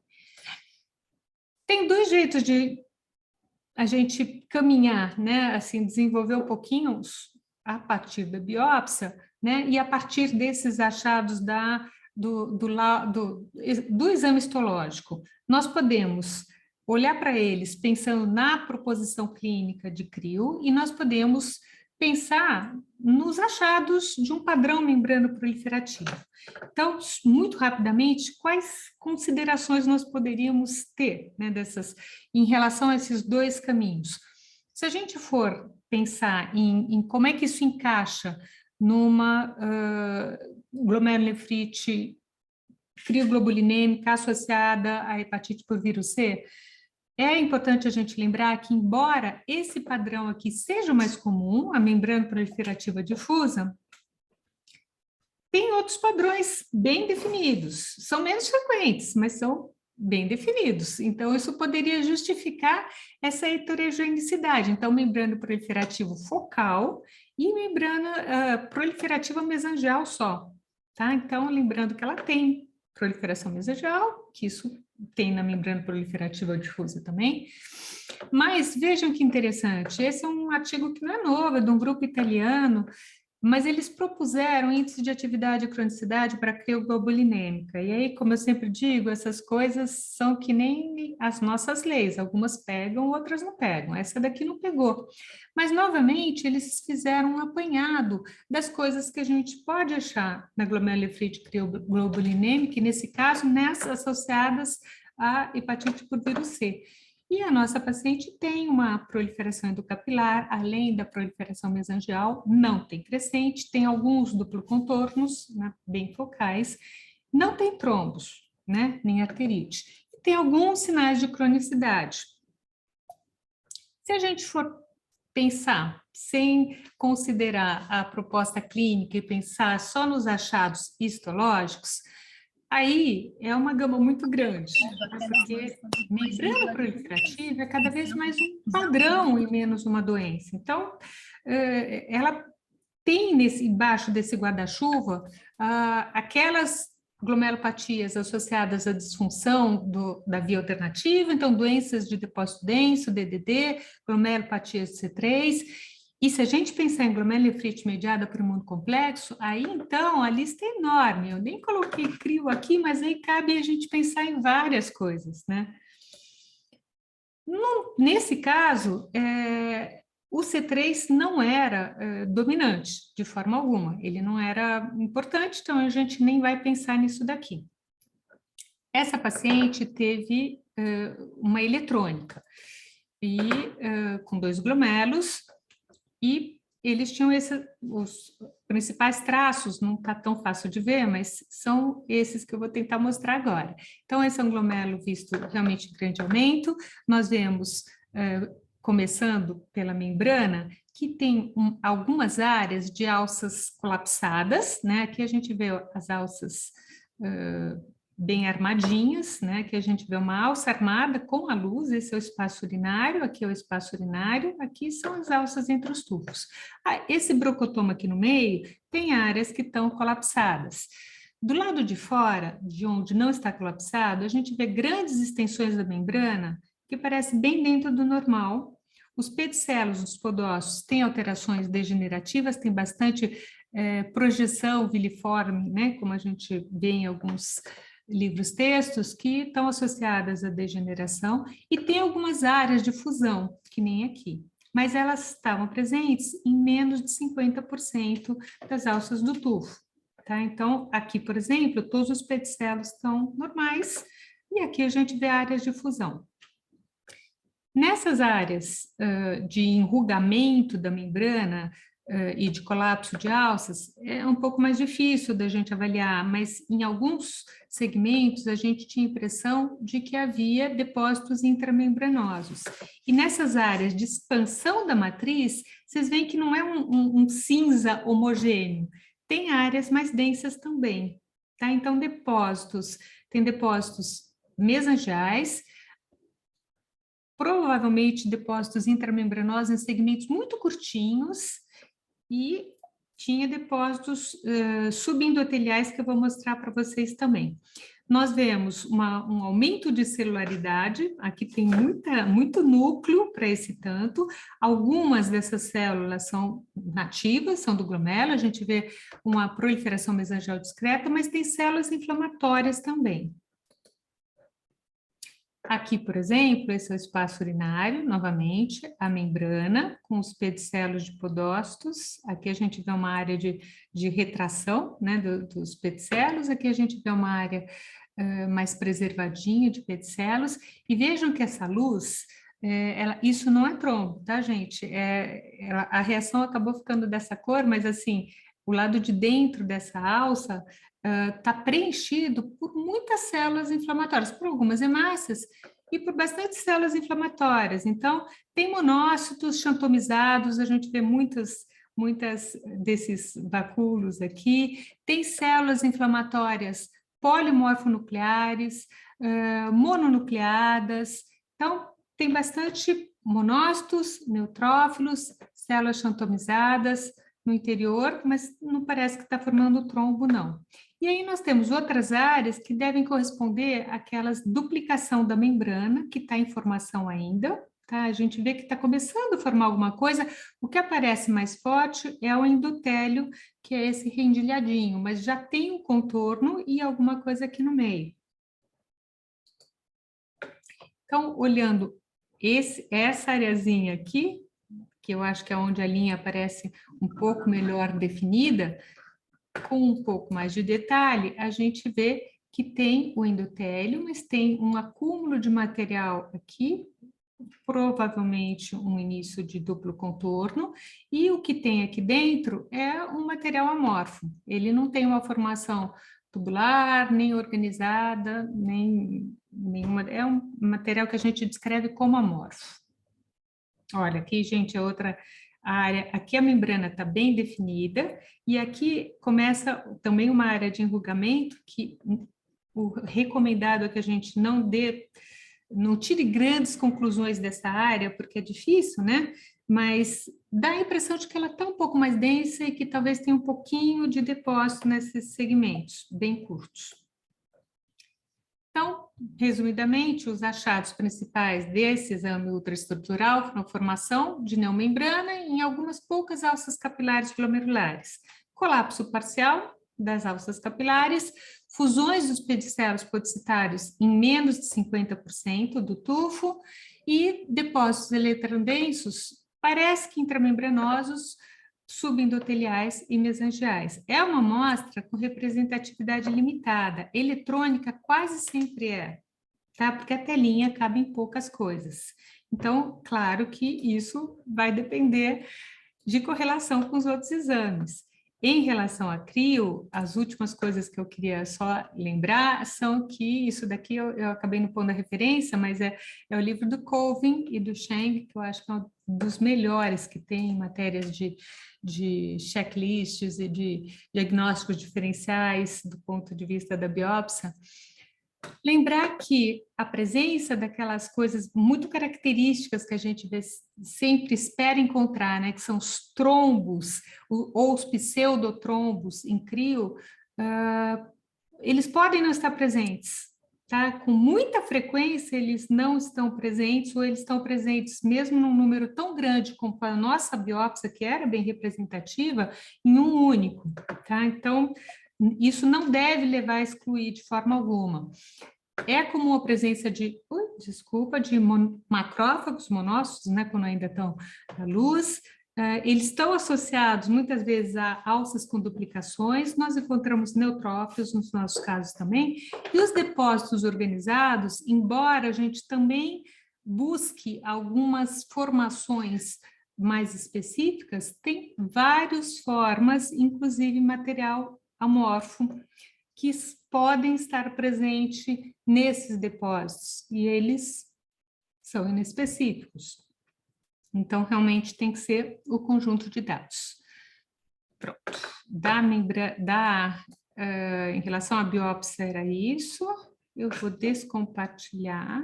Tem dois jeitos de a gente caminhar, né, assim, desenvolver um pouquinho a partir da biópsia, né, e a partir desses achados do exame histológico. Nós podemos olhar para eles pensando na proposição clínica de crio e nós podemos pensar nos achados de um padrão membrana proliferativo. Então, muito rapidamente, quais considerações nós poderíamos ter, né, em relação a esses dois caminhos? Se a gente for pensar em como é que isso encaixa numa glomerulonefrite crioglobulinêmica associada à hepatite por vírus C, é importante a gente lembrar que, embora esse padrão aqui seja o mais comum, a membrana proliferativa difusa, tem outros padrões bem definidos. São menos frequentes, mas são bem definidos. Então, isso poderia justificar essa heterogeneidade. Então, membrana proliferativa focal e membrana proliferativa mesangial só. Tá? Então, lembrando que ela tem proliferação mesangial, que isso tem na membrana proliferativa difusa também. Mas vejam que interessante, esse é um artigo que não é novo, é de um grupo italiano, mas eles propuseram índice de atividade e cronicidade para a crioglobulinêmica. E aí, como eu sempre digo, essas coisas são que nem as nossas leis, algumas pegam, outras não pegam. Essa daqui não pegou. Mas, novamente, eles fizeram um apanhado das coisas que a gente pode achar na glomerulonefrite crioglobulinêmica, e nesse caso, nessas associadas à hepatite por vírus C. E a nossa paciente tem uma proliferação endocapilar, além da proliferação mesangial, não tem crescente, tem alguns duplo contornos, né, bem focais, não tem trombos, né, nem arterite. E tem alguns sinais de cronicidade. Se a gente for pensar, sem considerar a proposta clínica e pensar só nos achados histológicos, aí é uma gama muito grande, porque membrana proliferativa é cada vez mais um padrão e menos uma doença. Então, ela tem embaixo desse guarda-chuva aquelas glomerulopatias associadas à disfunção da via alternativa, então doenças de depósito denso, DDD, glomerulopatias de C3. E se a gente pensar em glomerulonefrite mediada por imunocomplexo, aí então a lista é enorme. Eu nem coloquei crio aqui, mas aí cabe a gente pensar em várias coisas, né? Nesse caso, o C3 não era dominante de forma alguma, ele não era importante, então a gente nem vai pensar nisso daqui. Essa paciente teve uma eletrônica e com 2 glomérulos, e eles tinham os principais traços, não está tão fácil de ver, mas são esses que eu vou tentar mostrar agora. Então, esse é um glomérulo visto realmente em grande aumento, nós vemos, começando pela membrana, que tem algumas áreas de alças colapsadas, né? Aqui a gente vê as alças bem armadinhas, né? Que a gente vê uma alça armada com a luz, esse é o espaço urinário, aqui é o espaço urinário, aqui são as alças entre os tubos. Esse brocotoma aqui no meio tem áreas que estão colapsadas. Do lado de fora, de onde não está colapsado, a gente vê grandes extensões da membrana que parecem bem dentro do normal. Os pedicelos dos podócitos têm alterações degenerativas, tem bastante projeção viliforme, né, como a gente vê em alguns livros textos, que estão associadas à degeneração, e tem algumas áreas de fusão, que nem aqui, mas elas estavam presentes em menos de 50% das alças do tufo. Tá? Então, aqui, por exemplo, todos os pedicelos estão normais, e aqui a gente vê áreas de fusão. Nessas áreas de enrugamento da membrana e de colapso de alças, é um pouco mais difícil da gente avaliar, mas em alguns segmentos a gente tinha a impressão de que havia depósitos intramembranosos. E nessas áreas de expansão da matriz, vocês veem que não é um cinza homogêneo, tem áreas mais densas também, tá? Então, tem depósitos mesangiais, provavelmente depósitos intramembranosos em segmentos muito curtinhos, e tinha depósitos subendoteliais que eu vou mostrar para vocês também. Nós vemos um aumento de celularidade, aqui tem muito núcleo para esse tanto, algumas dessas células são nativas, são do glomérulo, a gente vê uma proliferação mesangial discreta, mas tem células inflamatórias também. Aqui, por exemplo, esse é o espaço urinário, novamente, a membrana com os pedicelos de podócitos. Aqui a gente vê uma área de retração, né, dos pedicelos. Aqui a gente vê uma área mais preservadinha de pedicelos. E vejam que essa luz, isso não é trombo, tá, gente? A reação acabou ficando dessa cor, mas assim, o lado de dentro dessa alça está preenchido por muitas células inflamatórias, por algumas hemácias e por bastante células inflamatórias. Então, tem monócitos xantomizados, a gente vê muitas desses vacúolos aqui, tem células inflamatórias polimorfonucleares, mononucleadas, então, tem bastante monócitos, neutrófilos, células xantomizadas no interior, mas não parece que está formando trombo, não. E aí nós temos outras áreas que devem corresponder àquelas duplicação da membrana, que está em formação ainda, tá? A gente vê que está começando a formar alguma coisa, o que aparece mais forte é o endotélio, que é esse rendilhadinho, mas já tem um contorno e alguma coisa aqui no meio. Então, olhando essa areazinha aqui, que eu acho que é onde a linha aparece um pouco melhor definida, com um pouco mais de detalhe, a gente vê que tem o endotélio, mas tem um acúmulo de material aqui, provavelmente um início de duplo contorno, e o que tem aqui dentro é um material amorfo. Ele não tem uma formação tubular, nem organizada, nem nenhuma. É um material que a gente descreve como amorfo. Olha, aqui, gente, é outra área. Aqui a membrana está bem definida, e aqui começa também uma área de enrugamento, que o recomendado é que a gente não tire grandes conclusões dessa área, porque é difícil, né? Mas dá a impressão de que ela está um pouco mais densa e que talvez tenha um pouquinho de depósito nesses segmentos, bem curtos. Então, resumidamente, os achados principais desse exame ultraestrutural foram a formação de neomembrana em algumas poucas alças capilares glomerulares, colapso parcial das alças capilares, fusões dos pedicelos podicitários em menos de 50% do tufo e depósitos eletrodensos, parece que intramembranosos, subendoteliais e mesangiais. É uma amostra com representatividade limitada, eletrônica quase sempre é, tá? Porque a telinha cabe em poucas coisas. Então, claro que isso vai depender de correlação com os outros exames. Em relação a CRIO, as últimas coisas que eu queria só lembrar são que isso daqui eu acabei não pondo a referência, mas é o livro do Colvin e do Cheng, que eu acho que é um dos melhores que tem em matérias de checklists e de diagnósticos diferenciais do ponto de vista da biópsia. Lembrar que a presença daquelas coisas muito características que a gente sempre espera encontrar, né, que são os trombos ou os pseudotrombos em CRIO, eles podem não estar presentes, tá? Com muita frequência eles não estão presentes ou eles estão presentes mesmo num número tão grande como a nossa biópsia, que era bem representativa, em um único, tá? Então, isso não deve levar a excluir de forma alguma. É comum a presença de macrófagos monócitos, né, quando ainda estão à luz. Eles estão associados muitas vezes a alças com duplicações, nós encontramos neutrófilos nos nossos casos também, e os depósitos organizados, embora a gente também busque algumas formações mais específicas, tem várias formas, inclusive material amorfo, que podem estar presentes nesses depósitos, e eles são inespecíficos. Então, realmente tem que ser o conjunto de dados. Pronto. Em relação à biópsia, era isso. Eu vou descompartilhar.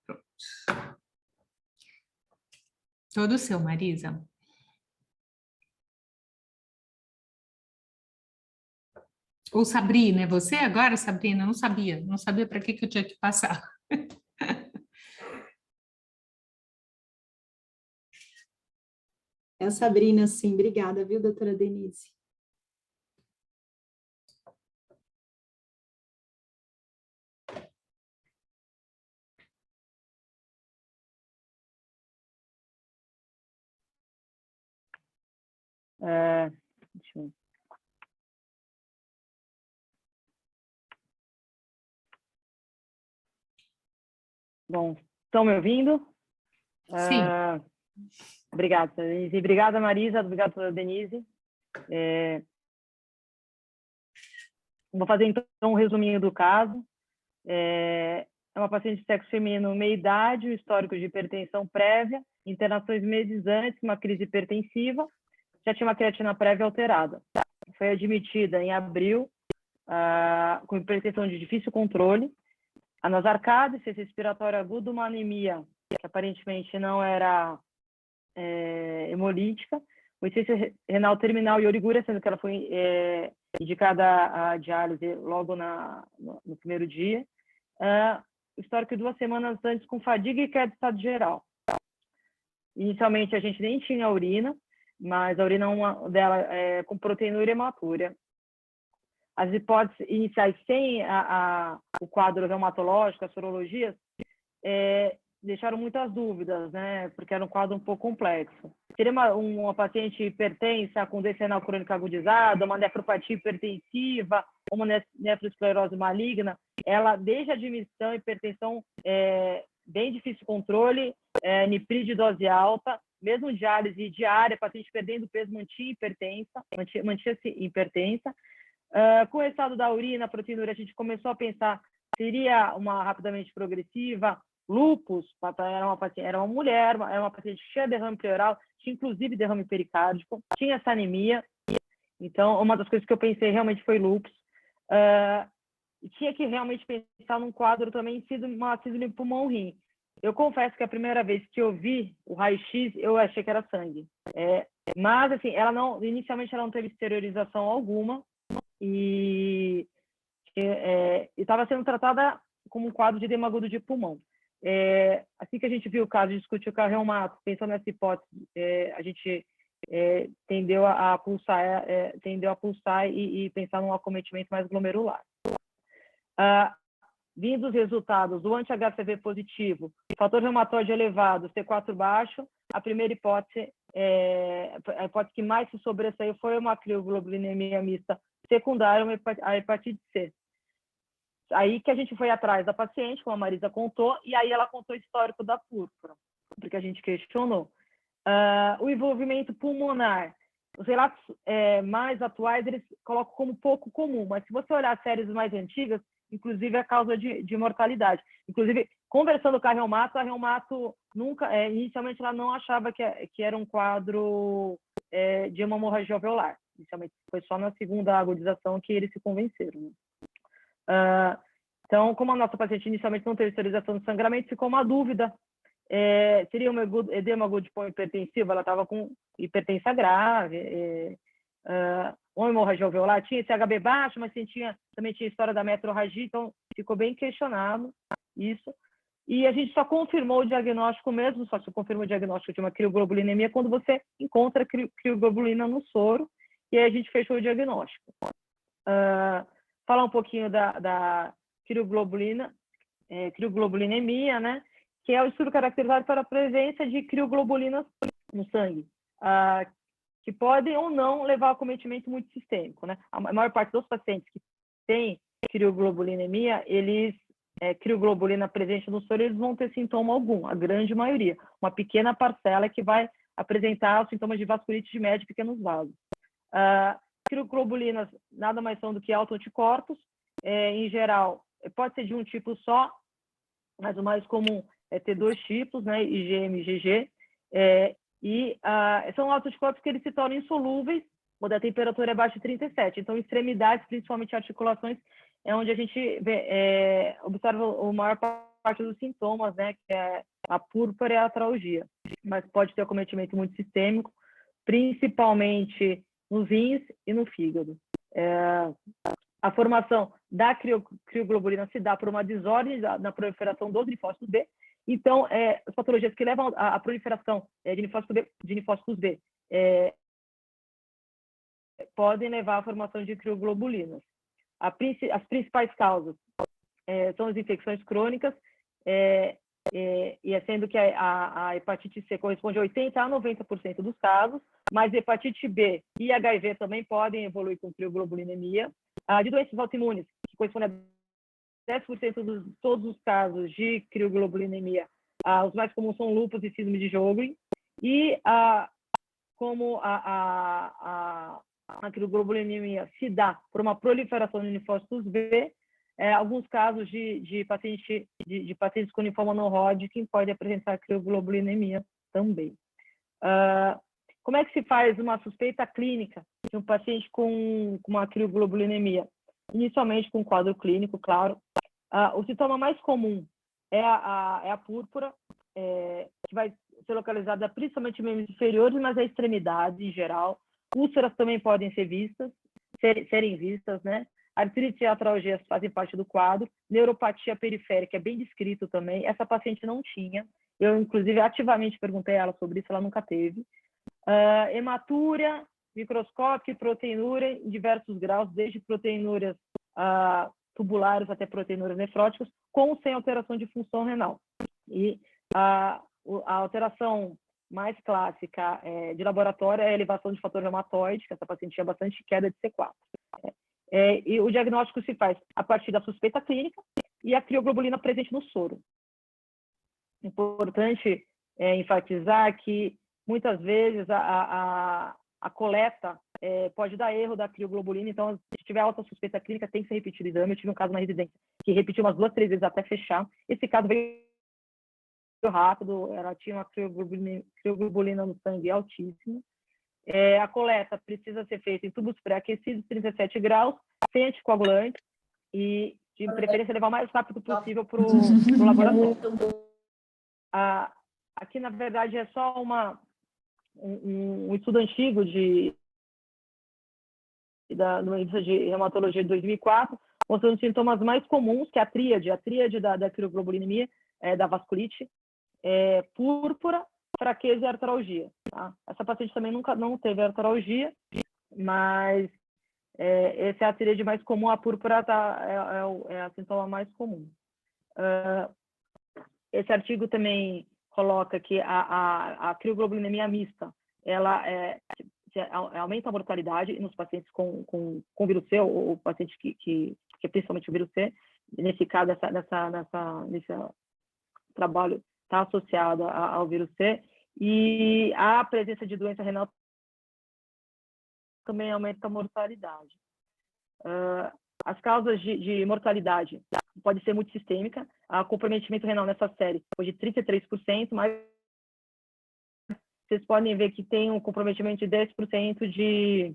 Pronto. Todo seu, Marisa. Ou Sabrina, é você agora, Sabrina? Eu não sabia para que eu tinha que passar. É a Sabrina, sim. Obrigada, viu, doutora Denise? Deixa eu... Bom, estão me ouvindo? Sim. Obrigada, Denise. Obrigada, Marisa. Obrigada, Denise. Vou fazer, então, um resuminho do caso. É uma paciente de sexo feminino, meia-idade, histórico de hipertensão prévia, internações meses antes, uma crise hipertensiva, já tinha uma creatina prévia alterada. Foi admitida em abril, com hipertensão de difícil controle, anasarcado, insuficiência respiratória aguda, uma anemia que aparentemente não era hemolítica, insuficiência renal terminal e origúria, sendo que ela foi indicada a diálise logo no primeiro dia. Histórico de 2 semanas antes com fadiga e queda de estado geral. Inicialmente a gente nem tinha urina, mas a urina dela com proteinúria hematúria. As hipóteses iniciais sem o quadro reumatológico, as sorologias, deixaram muitas dúvidas, né? Porque era um quadro um pouco complexo. Seria uma paciente hipertensa com doença renal crônica agudizada, uma nefropatia hipertensiva, uma nefroesclerose maligna. Ela, desde a admissão, hipertensão bem difícil controle, niprid de dose alta, mesmo diálise diária, paciente perdendo peso, mantinha-se hipertensa. Com o estado da urina, proteinúria, a gente começou a pensar, seria uma rapidamente progressiva, lúpus, era uma mulher, era uma paciente cheia de derrame pleural, tinha inclusive derrame pericárdico, tinha essa anemia, então uma das coisas que eu pensei realmente foi lúpus, e tinha que realmente pensar num quadro também uma síndrome pulmão-rim. Eu confesso que a primeira vez que eu vi o raio-x, eu achei que era sangue, mas assim, inicialmente ela não teve exteriorização alguma, e estava sendo tratada como um quadro de edema agudo de pulmão. Assim que a gente viu o caso, discutiu com a reumato, pensando nessa hipótese, a gente tendeu a pulsar e pensar num acometimento mais glomerular. Vindo os resultados do anti-HCV positivo, fator reumatóide elevado, C4 baixo, a primeira hipótese, a hipótese que mais se sobressaiu foi uma crioglobulinemia mista secundária, a hepatite C. Aí que a gente foi atrás da paciente, como a Marisa contou, e aí ela contou o histórico da púrpura, porque a gente questionou. O envolvimento pulmonar, os relatos mais atuais, eles colocam como pouco comum, mas se você olhar séries mais antigas, inclusive a causa de mortalidade. Inclusive, conversando com a Reumato nunca, inicialmente ela não achava que era um quadro de uma hemorragia alveolar. Inicialmente, foi só na segunda agudização que eles se convenceram. Né? Então, como a nossa paciente inicialmente não teve esterilização de sangramento, ficou uma dúvida. Seria um edema agudo hipertensivo? Ela estava com hipertensão grave, uma hemorragia alveolar, tinha esse HB baixo, mas também tinha história da metrorragia, então ficou bem questionado isso. E a gente só confirmou o diagnóstico mesmo, só que confirmou o diagnóstico de uma crioglobulinemia quando você encontra crioglobulina no soro, e aí a gente fechou o diagnóstico. Falar um pouquinho da crioglobulinemia, né? Que é o estudo caracterizado pela presença de crioglobulinas no sangue, que podem ou não levar a acometimento multissistêmico, né? A maior parte dos pacientes que têm crioglobulinemia, crioglobulina presente no soro, eles vão ter sintoma algum, a grande maioria. Uma pequena parcela que vai apresentar os sintomas de vasculite de médio e pequenos vasos. Crioglobulinas nada mais são do que autoanticorpos, em geral, pode ser de um tipo só, mas o mais comum é ter 2 tipos, né, IgM e IgG, são autoanticorpos que eles se tornam insolúveis quando a temperatura é abaixo de 37. Então, extremidades, principalmente articulações, é onde a gente observa a maior parte dos sintomas, né, que é a púrpura e a atralgia. Mas pode ter acometimento muito sistêmico, principalmente nos rins e no fígado. A formação da crioglobulina se dá por uma desordem na proliferação dos linfócitos B. Então, as patologias que levam à proliferação de linfócitos B podem levar à formação de crioglobulinas. As principais causas são as infecções crônicas, sendo que a hepatite C corresponde a 80% a 90% dos casos, mas hepatite B e HIV também podem evoluir com crioglobulinemia. De doenças autoimunes, que corresponde a 10% de todos os casos de crioglobulinemia, os mais comuns são lúpus e síndrome de Sjögren. E como a crioglobulinemia se dá por uma proliferação de linfócitos B, alguns casos de pacientes com linfoma não Hodgkin podem apresentar crioglobulinemia também. Como é que se faz uma suspeita clínica de um paciente com uma crioglobulinemia? Inicialmente com quadro clínico, claro. O sintoma mais comum é a púrpura, que vai ser localizada principalmente em membros inferiores, mas a extremidade em geral. Úlceras também podem serem vistas, né? Artrite e atralgia fazem parte do quadro. Neuropatia periférica é bem descrito também. Essa paciente não tinha. Eu, inclusive, ativamente perguntei a ela sobre isso, ela nunca teve. Hematúria microscópica e proteinúria em diversos graus, desde proteinúrias tubulares até proteinúrias nefróticas, com ou sem alteração de função renal. E a alteração mais clássica de laboratório é a elevação de fator reumatoide, que essa paciente tinha bastante queda de C4. E o diagnóstico se faz a partir da suspeita clínica e a crioglobulina presente no soro. Importante enfatizar que, muitas vezes, a coleta pode dar erro da crioglobulina, então, se tiver alta suspeita clínica, tem que ser repetido o exame. Eu tive um caso na residência que repetiu umas 2, 3 vezes até fechar. Esse caso veio rápido, ela tinha uma crioglobulina no sangue altíssima. A coleta precisa ser feita em tubos pré-aquecidos, 37 graus, sem anticoagulante, e, de preferência, levar o mais rápido possível para o laboratório. Aqui, na verdade, é só um estudo antigo numa revista de reumatologia de 2004, mostrando sintomas mais comuns, que é a tríade da crioglobulina, da vasculite, púrpura, fraqueza e artralgia. Tá? Essa paciente também não teve artralgia, mas essa é a tríade mais comum, a púrpura é a sintoma mais comum. Esse artigo também coloca que a crioglobulinemia mista, ela aumenta a mortalidade nos pacientes com vírus C, ou paciente que é principalmente o vírus C. Nesse caso, nesse trabalho está associado ao vírus C. E a presença de doença renal também aumenta a mortalidade. As causas de mortalidade pode ser multissistêmica. O comprometimento renal nessa série foi de 33%, mas vocês podem ver que tem um comprometimento de 10%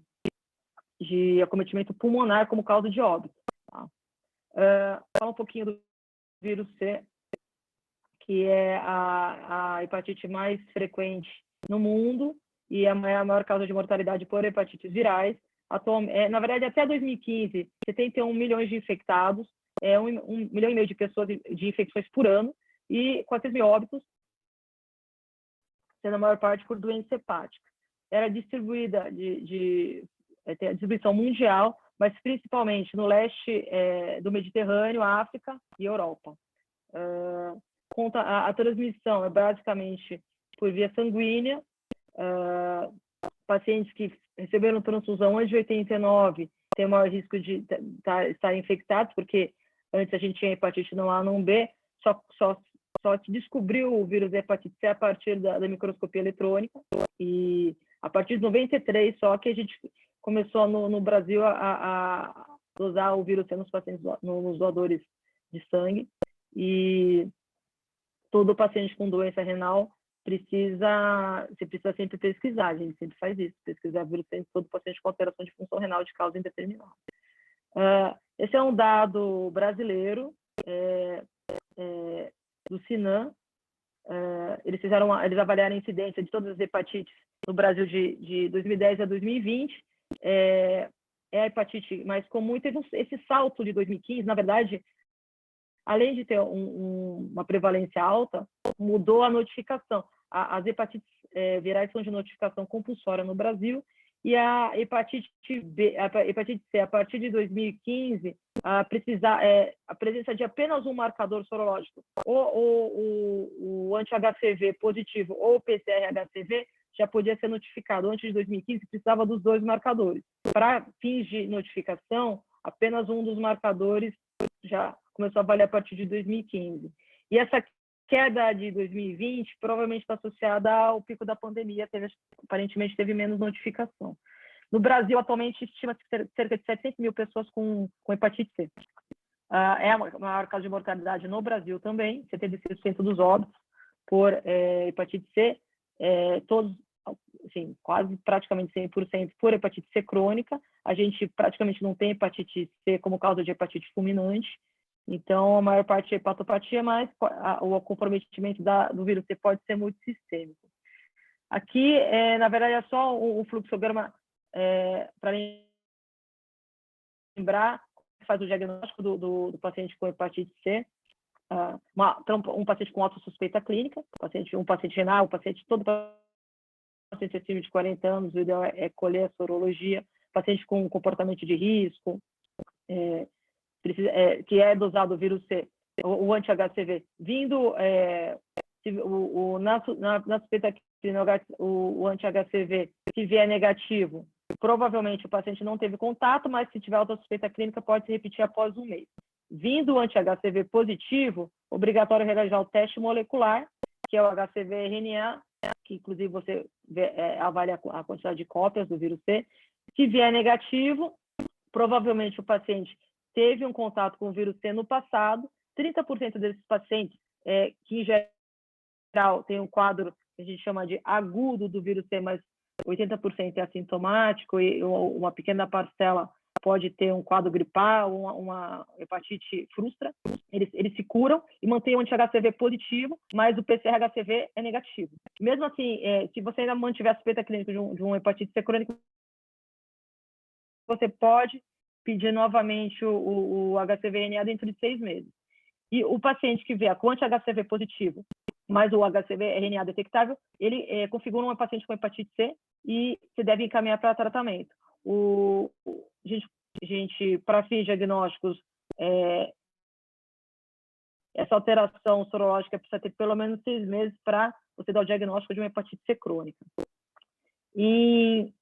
de acometimento pulmonar como causa de óbito. Tá? Fala um pouquinho do vírus C, que é a hepatite mais frequente no mundo e a maior causa de mortalidade por hepatites virais. Na verdade, até 2015, 71 milhões de infectados, 1,5 milhão de pessoas de infecções por ano e 400 mil óbitos, sendo a maior parte por doença hepática. Era distribuída tem a distribuição mundial, mas principalmente no leste do Mediterrâneo, África e Europa. A transmissão é basicamente por via sanguínea. Pacientes que receberam transfusão antes de 89 têm maior risco de estar infectados, porque antes a gente tinha hepatite não A, não B, só se descobriu o vírus da hepatite C a partir da microscopia eletrônica, e a partir de 93 só que a gente começou no Brasil a dosar o vírus C nos pacientes, nos doadores de sangue, e todo paciente com doença renal você precisa sempre pesquisar, a gente sempre faz isso, pesquisar vírus C em todo paciente com alteração de função renal de causa indeterminada. Esse é um dado brasileiro, do Sinan. Eles avaliaram a incidência de todas as hepatites no Brasil de 2010 a 2020. É a hepatite mais comum, e teve esse salto de 2015, na verdade, além de ter uma prevalência alta, mudou a notificação. As hepatites virais são de notificação compulsória no Brasil, e a hepatite C, a partir de 2015, a presença de apenas um marcador sorológico, ou o anti-HCV positivo ou o PCR-HCV, já podia ser notificado. Antes de 2015, precisava dos dois marcadores. Para fins de notificação, apenas um dos marcadores já começou a valer a partir de 2015. E essa queda de 2020 provavelmente está associada ao pico da pandemia, aparentemente teve menos notificação. No Brasil, atualmente, estima-se cerca de 700 mil pessoas com hepatite C. É a maior causa de mortalidade no Brasil também, 76% dos óbitos por hepatite C, todos, assim, quase praticamente 100% por hepatite C crônica. A gente praticamente não tem hepatite C como causa de hepatite fulminante, então a maior parte é hepatopatia, mas o comprometimento do vírus C pode ser multissistêmico. Aqui, na verdade, é só um fluxograma para lembrar, faz o diagnóstico do paciente com hepatite C, um paciente com autossuspeita clínica, um paciente renal, todo paciente acima de 40 anos, o ideal é colher a sorologia, paciente com comportamento de risco, que é dosado o vírus C, o anti-HCV, vindo na suspeita clínica, o anti-HCV, se vier negativo, provavelmente o paciente não teve contato, mas se tiver autossuspeita clínica, pode se repetir após um mês. Vindo o anti-HCV positivo, obrigatório realizar o teste molecular, que é o HCV-RNA, que inclusive você avalia a quantidade de cópias do vírus C. Se vier negativo, provavelmente o paciente teve um contato com o vírus C no passado. 30% desses pacientes, que em geral tem um quadro que a gente chama de agudo do vírus C, mas 80% é assintomático, e uma pequena parcela pode ter um quadro gripal, uma hepatite frustra. Eles se curam e mantêm o anti-HCV positivo, mas o PCR-HCV é negativo. Mesmo assim, se você ainda mantiver a suspeita clínica de um hepatite C crônico, você pode pedir novamente o HCV-RNA dentro de 6 meses. E o paciente que vier com anti-HCV positivo, mas o HCV-RNA detectável, ele configura um paciente com hepatite C e se deve encaminhar para tratamento. Gente, para fins diagnósticos, essa alteração sorológica precisa ter pelo menos 6 meses para você dar o diagnóstico de uma hepatite C crônica. Em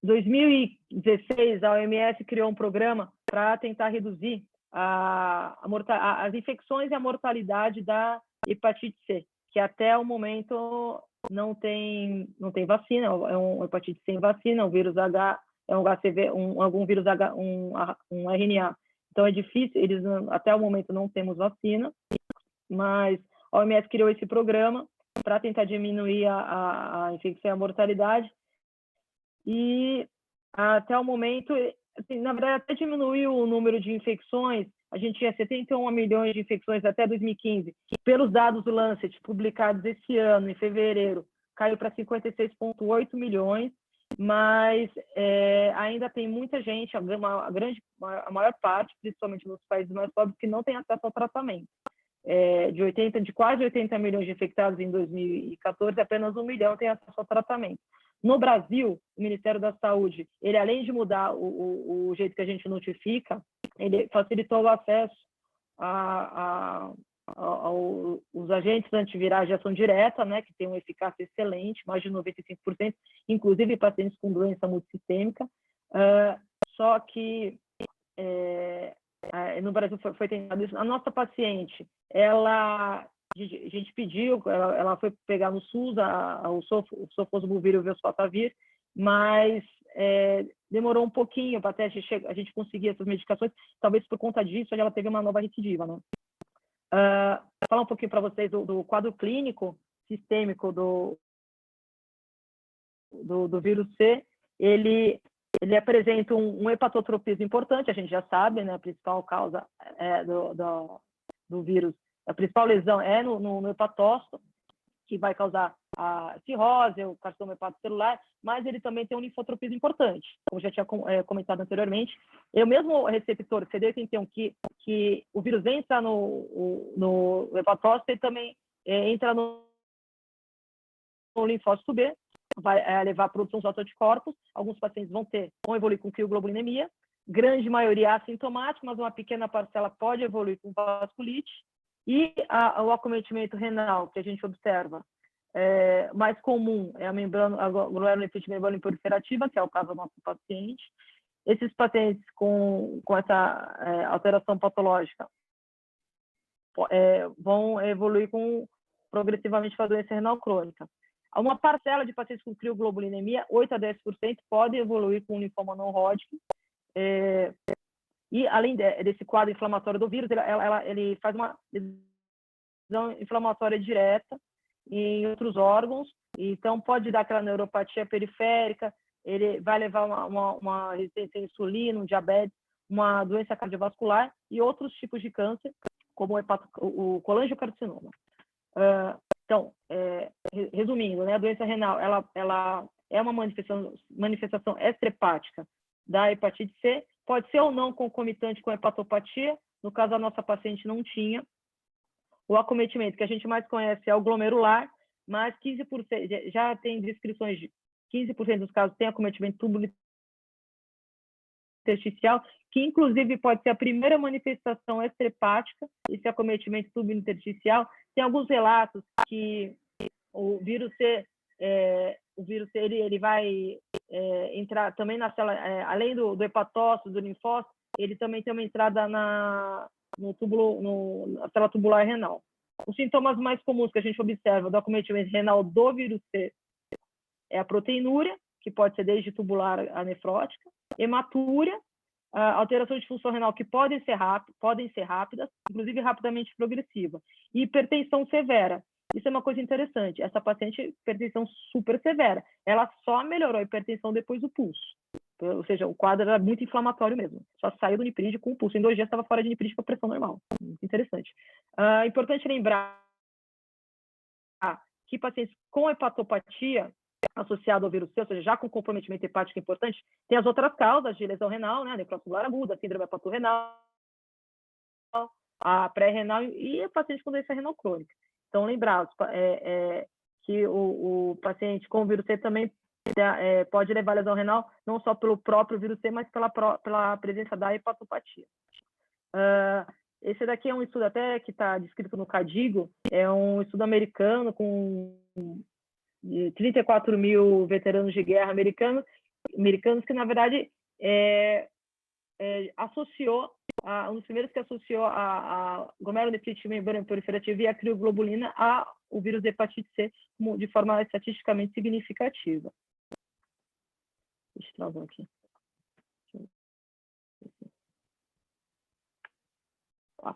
2016, a OMS criou um programa para tentar reduzir as infecções e a mortalidade da hepatite C, que até o momento não tem vacina, é uma hepatite sem vacina, o vírus H é um HCV, algum vírus, um RNA. Então, é difícil, até o momento não temos vacina, mas a OMS criou esse programa para tentar diminuir a infecção e a mortalidade, e até o momento, assim, na verdade, até diminuiu o número de infecções. A gente tinha 71 milhões de infecções até 2015. Pelos dados do Lancet, publicados esse ano, em fevereiro, caiu para 56,8 milhões, mas ainda tem muita gente, a maior parte, principalmente nos países mais pobres, que não tem acesso ao tratamento. De quase 80 milhões de infectados em 2014, apenas 1 milhão tem acesso ao tratamento. No Brasil, o Ministério da Saúde, ele além de mudar o jeito que a gente notifica, ele facilitou o acesso aos agentes antivirais de ação direta, né, que tem uma eficácia excelente, mais de 95%, inclusive pacientes com doença multissistêmica. Só que no Brasil foi tentado isso. A nossa paciente, a gente pediu, ela foi pegar no SUS o sofosbuvir e o velosipatavir, mas demorou um pouquinho para até a gente conseguir essas medicações. Talvez por conta disso ela teve uma nova recidiva, né? Falar um pouquinho para vocês do quadro clínico sistêmico do vírus C. Ele apresenta um hepatotropismo importante, a gente já sabe, né? A principal causa do vírus, a principal lesão é no hepatócito, que vai causar a cirrose, o carcinoma hepatocelular, mas ele também tem um linfotropismo importante, como já tinha comentado anteriormente. O mesmo receptor CD81 que o vírus entra no hepatócito, ele também entra no linfócito B, vai levar à produção dos autoanticorpos. Alguns pacientes vão evoluir com crioglobulinemia, grande maioria assintomática, mas uma pequena parcela pode evoluir com vasculite. E o acometimento renal, que a gente observa, mais comum é a glomerulonefrite membrana proliferativa, que é o caso do nosso paciente. Esses pacientes com essa alteração patológica vão evoluir progressivamente para a doença renal crônica. Uma parcela de pacientes com crioglobulinemia, 8 a 10%, pode evoluir com linfoma não Hodgkin. E, além desse quadro inflamatório do vírus, ele faz uma lesão inflamatória direta em outros órgãos, então pode dar aquela neuropatia periférica, ele vai levar uma resistência à insulina, um diabetes, uma doença cardiovascular e outros tipos de câncer, como o colangiocarcinoma. Então, resumindo, né, a doença renal ela é uma manifestação extrahepática da hepatite C, pode ser ou não concomitante com hepatopatia. No caso, a nossa paciente não tinha. O acometimento que a gente mais conhece é o glomerular, mas 15%, já tem descrições de 15% dos casos tem acometimento tubulo-intersticial, que inclusive pode ser a primeira manifestação extrahepática, esse acometimento tubulo-intersticial. Tem alguns relatos que o vírus C, ele vai entrar também na célula, além do hepatócito, do linfócito, ele também tem uma entrada na célula tubular renal. Os sintomas mais comuns que a gente observa do acometimento renal do vírus C é a proteinúria, que pode ser desde tubular a nefrótica, hematúria, alterações de função renal que podem ser rápidas, inclusive rapidamente progressiva, e hipertensão severa. Isso é uma coisa interessante. Essa paciente, hipertensão super severa, ela só melhorou a hipertensão depois do pulso. Ou seja, o quadro era muito inflamatório mesmo. Só saiu do niprígio com o pulso. Em 2 dias estava fora de niprígio com a pressão normal. Muito interessante. Importante lembrar que pacientes com hepatopatia associada ao vírus C, ou seja, já com comprometimento hepático importante, tem as outras causas de lesão renal, né? Necrose tubular aguda, síndrome hepatorrenal, a pré-renal e a paciente com doença renal crônica. Então, lembrar que o paciente com vírus C também pode levar a lesão renal, não só pelo próprio vírus C, mas pela presença da hepatopatia. Esse daqui é um estudo até que está descrito no CADIGO, é um estudo americano com 34 mil veteranos de guerra americanos que, na verdade, associou, um dos primeiros que associou a glomerulonefrite membrana proliferativa e a crioglobulina ao vírus de hepatite C de forma estatisticamente significativa. Deixa eu trazer aqui.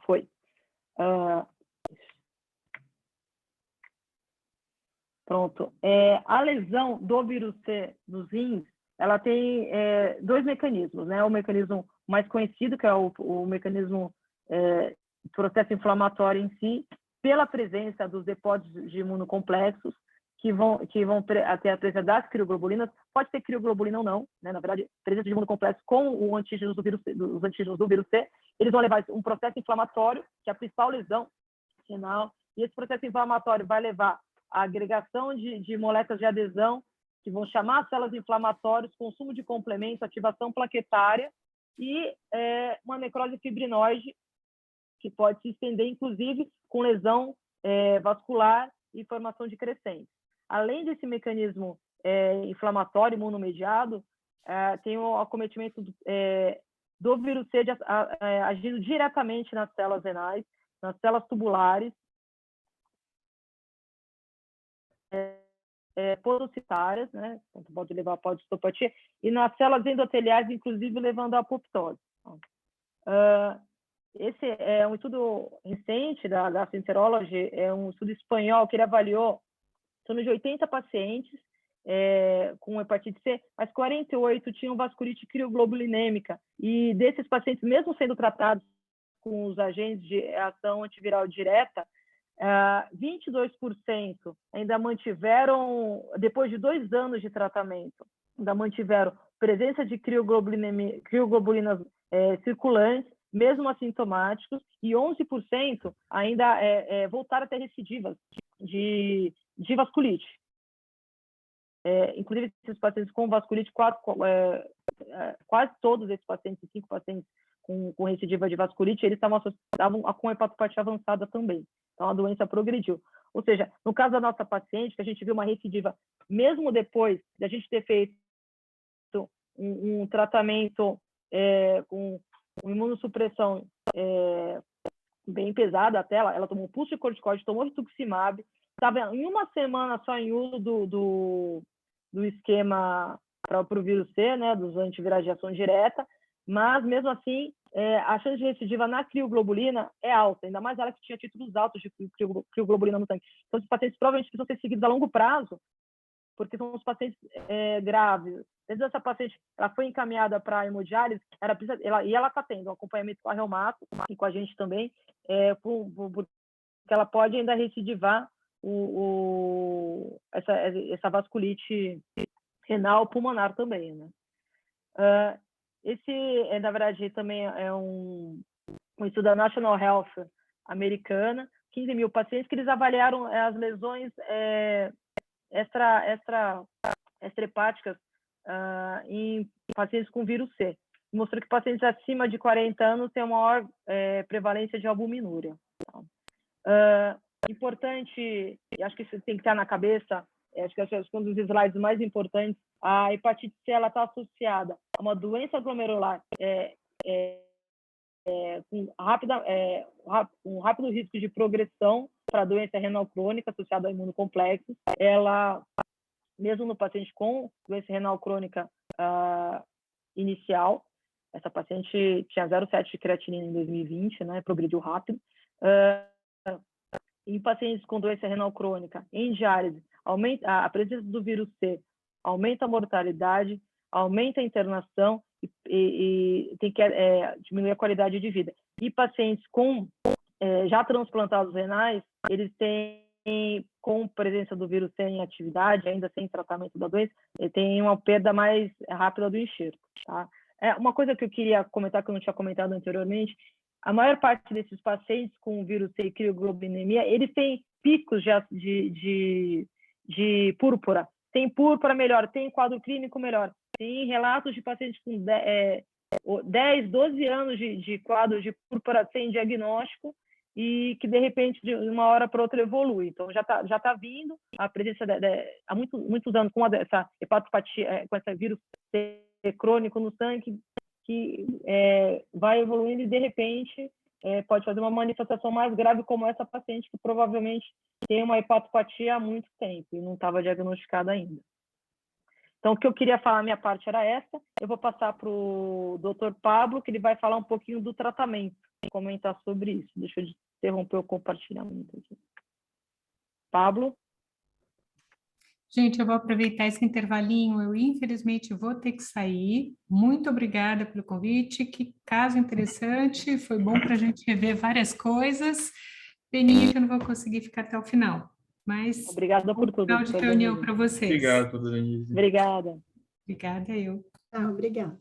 Foi. Pronto. A lesão do vírus C nos rins, ela tem dois mecanismos, né? O mecanismo mais conhecido, que é o mecanismo do processo inflamatório em si, pela presença dos depósitos de imunocomplexos, que vão ter a presença das crioglobulinas. Pode ter crioglobulina ou não, né? Na verdade, presença de imunocomplexos com os antígenos do vírus C, eles vão levar um processo inflamatório, que é a principal lesão renal, e esse processo inflamatório vai levar a agregação de moléculas de adesão, que vão chamar as células inflamatórias, consumo de complemento, ativação plaquetária e uma necrose fibrinoide, que pode se estender, inclusive, com lesão vascular e formação de crescentes. Além desse mecanismo inflamatório imunomediado, tem o acometimento do vírus C agindo diretamente nas células renais, nas células tubulares, podocitárias, né? Pode levar a podicistopatia, e nas células endoteliais, inclusive levando à apoptose. Esse é um estudo recente da Gastroenterology, é um estudo espanhol que ele avaliou em torno de 80 pacientes com hepatite C, mas 48 tinham vasculite crioglobulinêmica, e desses pacientes, mesmo sendo tratados com os agentes de ação antiviral direta, 22% ainda mantiveram, depois de 2 anos de tratamento, ainda mantiveram presença de crioglobulinas circulantes, mesmo assintomáticos, e 11% ainda voltaram a ter recidivas de vasculite. Inclusive, esses pacientes com vasculite, quase todos esses pacientes, 5 pacientes com recidiva de vasculite, eles estavam com hepatopatia avançada também. Então, a doença progrediu. Ou seja, no caso da nossa paciente, que a gente viu uma recidiva, mesmo depois de a gente ter feito um tratamento com imunossupressão bem pesada até, ela tomou um pulso de corticoide, tomou rituximab, estava em uma semana só em uso do esquema para o vírus C, né, dos antivirais de ação direta, mas, mesmo assim, a chance de recidiva na crioglobulina é alta, ainda mais ela que tinha títulos altos de crioglobulina no sangue. Então, os pacientes provavelmente precisam ser seguidos a longo prazo, porque são os pacientes graves. Desde essa paciente, ela foi encaminhada para a hemodiálise, e ela está tendo um acompanhamento com a reumato e com a gente também, porque ela pode ainda recidivar essa vasculite renal pulmonar também, né? Esse, na verdade, também é um estudo da National Health americana, 15 mil pacientes, que eles avaliaram as lesões extrahepáticas em pacientes com vírus C. Mostrou que pacientes acima de 40 anos têm maior prevalência de albuminúria. Importante, e acho que isso tem que estar na cabeça, acho que é um dos slides mais importantes, a hepatite C está associada a uma doença glomerular com um rápido risco de progressão para a doença renal crônica associada a imunocomplexos. Ela, mesmo no paciente com doença renal crônica inicial, essa paciente tinha 0,7 de creatinina em 2020, né, progrediu rápido. Em pacientes com doença renal crônica, em diálise, a presença do vírus C aumenta a mortalidade, aumenta a internação e tem que diminuir a qualidade de vida. E pacientes com já transplantados renais, eles têm, com presença do vírus C em atividade, ainda sem tratamento da doença, tem uma perda mais rápida do enxerto. Tá? Uma coisa que eu queria comentar, que eu não tinha comentado anteriormente, a maior parte desses pacientes com vírus C e crioglobulinemia, eles têm picos de púrpura. Tem púrpura melhor, tem quadro clínico melhor. Tem relatos de pacientes com 10, 12 anos de quadro de púrpura sem diagnóstico e que, de repente, de uma hora para outra evolui. Então, já tá vindo a presença há muitos anos com essa hepatopatia, com esse vírus C crônico no sangue, que vai evoluindo e, de repente, pode fazer uma manifestação mais grave, como essa paciente, que provavelmente tem uma hepatopatia há muito tempo e não estava diagnosticada ainda. Então, o que eu queria falar, minha parte era essa. Eu vou passar para o Dr. Pablo, que ele vai falar um pouquinho do tratamento comentar sobre isso. Deixa eu interromper o compartilhamento aqui. Pablo? Gente, eu vou aproveitar esse intervalinho. Eu, infelizmente, vou ter que sair. Muito obrigada pelo convite. Que caso interessante. Foi bom para a gente rever várias coisas. Peninha que eu não vou conseguir ficar até o final. Mas, Obrigada por tudo. final de reunião para vocês. Obrigado, Denise. Obrigada. Obrigada, eu. Obrigada.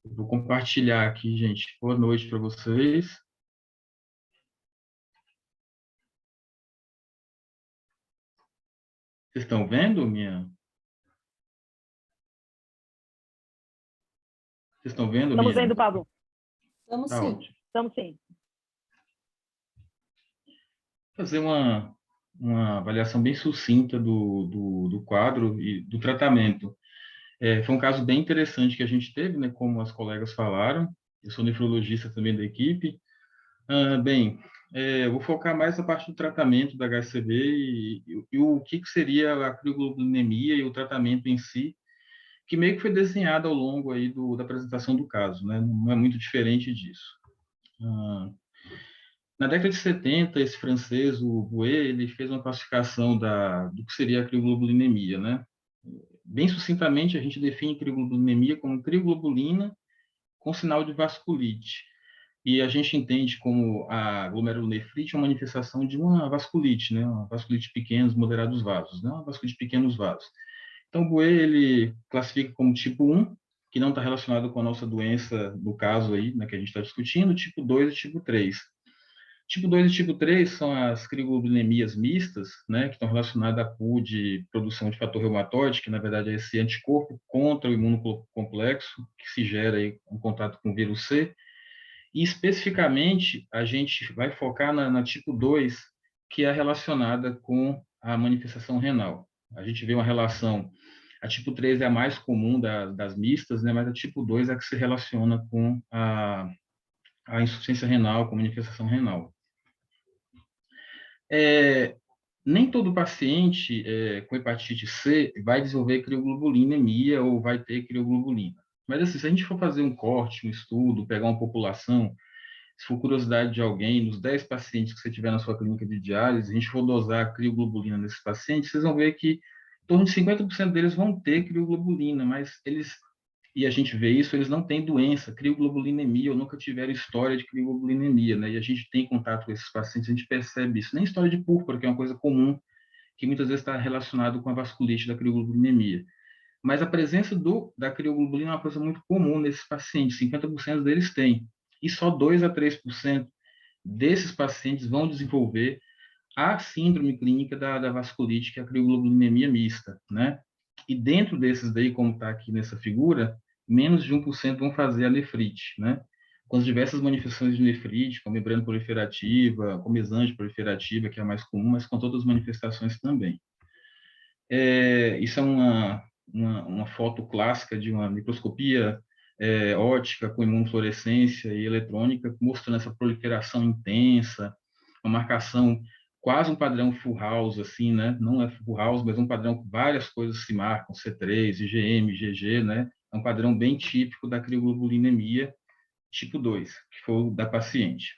Vou compartilhar aqui, gente. Boa noite para vocês. Vocês estão vendo minha? Vocês estão vendo Estamos minha? vendo, Pablo. Vamos Tá sim. ótimo. Estamos sim. Fazer uma avaliação bem sucinta do quadro e do tratamento. Foi um caso bem interessante que a gente teve, né, como as colegas falaram. Eu sou nefrologista também da equipe. Bem, eu vou focar mais na parte do tratamento da HCV e o que seria a crioglobulinemia e o tratamento em si, que meio que foi desenhado ao longo aí da apresentação do caso, né? Não é muito diferente disso. Na década de 70, esse francês, o Bouet, ele fez uma classificação do que seria a crioglobulinemia, né? Bem sucintamente, a gente define crioglobulinemia como crioglobulina com sinal de vasculite. E a gente entende como a glomerulonefrite uma manifestação de uma vasculite, né? Uma vasculite de pequenos, moderados vasos, né? Uma vasculite de pequenos vasos. Então, o Bouet, ele classifica como tipo 1, que não está relacionado com a nossa doença, no caso aí, né, que a gente está discutindo, tipo 2 e tipo 3. Tipo 2 e tipo 3 são as crioglobulinemias mistas, né, que estão relacionadas à pool de produção de fator reumatoide, que na verdade é esse anticorpo contra o imunocomplexo, que se gera aí em contato com o vírus C. E especificamente, a gente vai focar na tipo 2, que é relacionada com a manifestação renal. A gente vê uma relação, a tipo 3 é a mais comum das mistas, né, mas a tipo 2 é a que se relaciona com a insuficiência renal, com a manifestação renal. Nem todo paciente com hepatite C vai desenvolver crioglobulinemia ou vai ter crioglobulina. Mas, assim, se a gente for fazer um corte, um estudo, pegar uma população, se for curiosidade de alguém, nos 10 pacientes que você tiver na sua clínica de diálise, a gente for dosar a crioglobulina nesses pacientes, vocês vão ver que em torno de 50% deles vão ter crioglobulina, mas e a gente vê isso, eles não têm doença, crioglobulinemia, ou nunca tiveram história de crioglobulinemia, né? E a gente tem contato com esses pacientes, a gente percebe isso. Nem história de púrpura, que é uma coisa comum, que muitas vezes está relacionado com a vasculite da crioglobulinemia. Mas a presença da crioglobulina é uma coisa muito comum nesses pacientes, 50% deles têm. E só 2 a 3% desses pacientes vão desenvolver a síndrome clínica da vasculite, que é a crioglobulinemia mista, né? E dentro desses daí, como está aqui nessa figura, menos de 1% vão fazer a nefrite, né? Com as diversas manifestações de nefrite, com membrana proliferativa, com mesange proliferativa, que é a mais comum, mas com todas as manifestações também. Isso é uma foto clássica de uma microscopia ótica com imunofluorescência e eletrônica, mostrando essa proliferação intensa, uma marcação quase um padrão full house, assim, né? Não é full house, mas um padrão que várias coisas se marcam, C3, IgM, IgG, né? É um padrão bem típico da crioglobulinemia tipo 2, que foi o da paciente.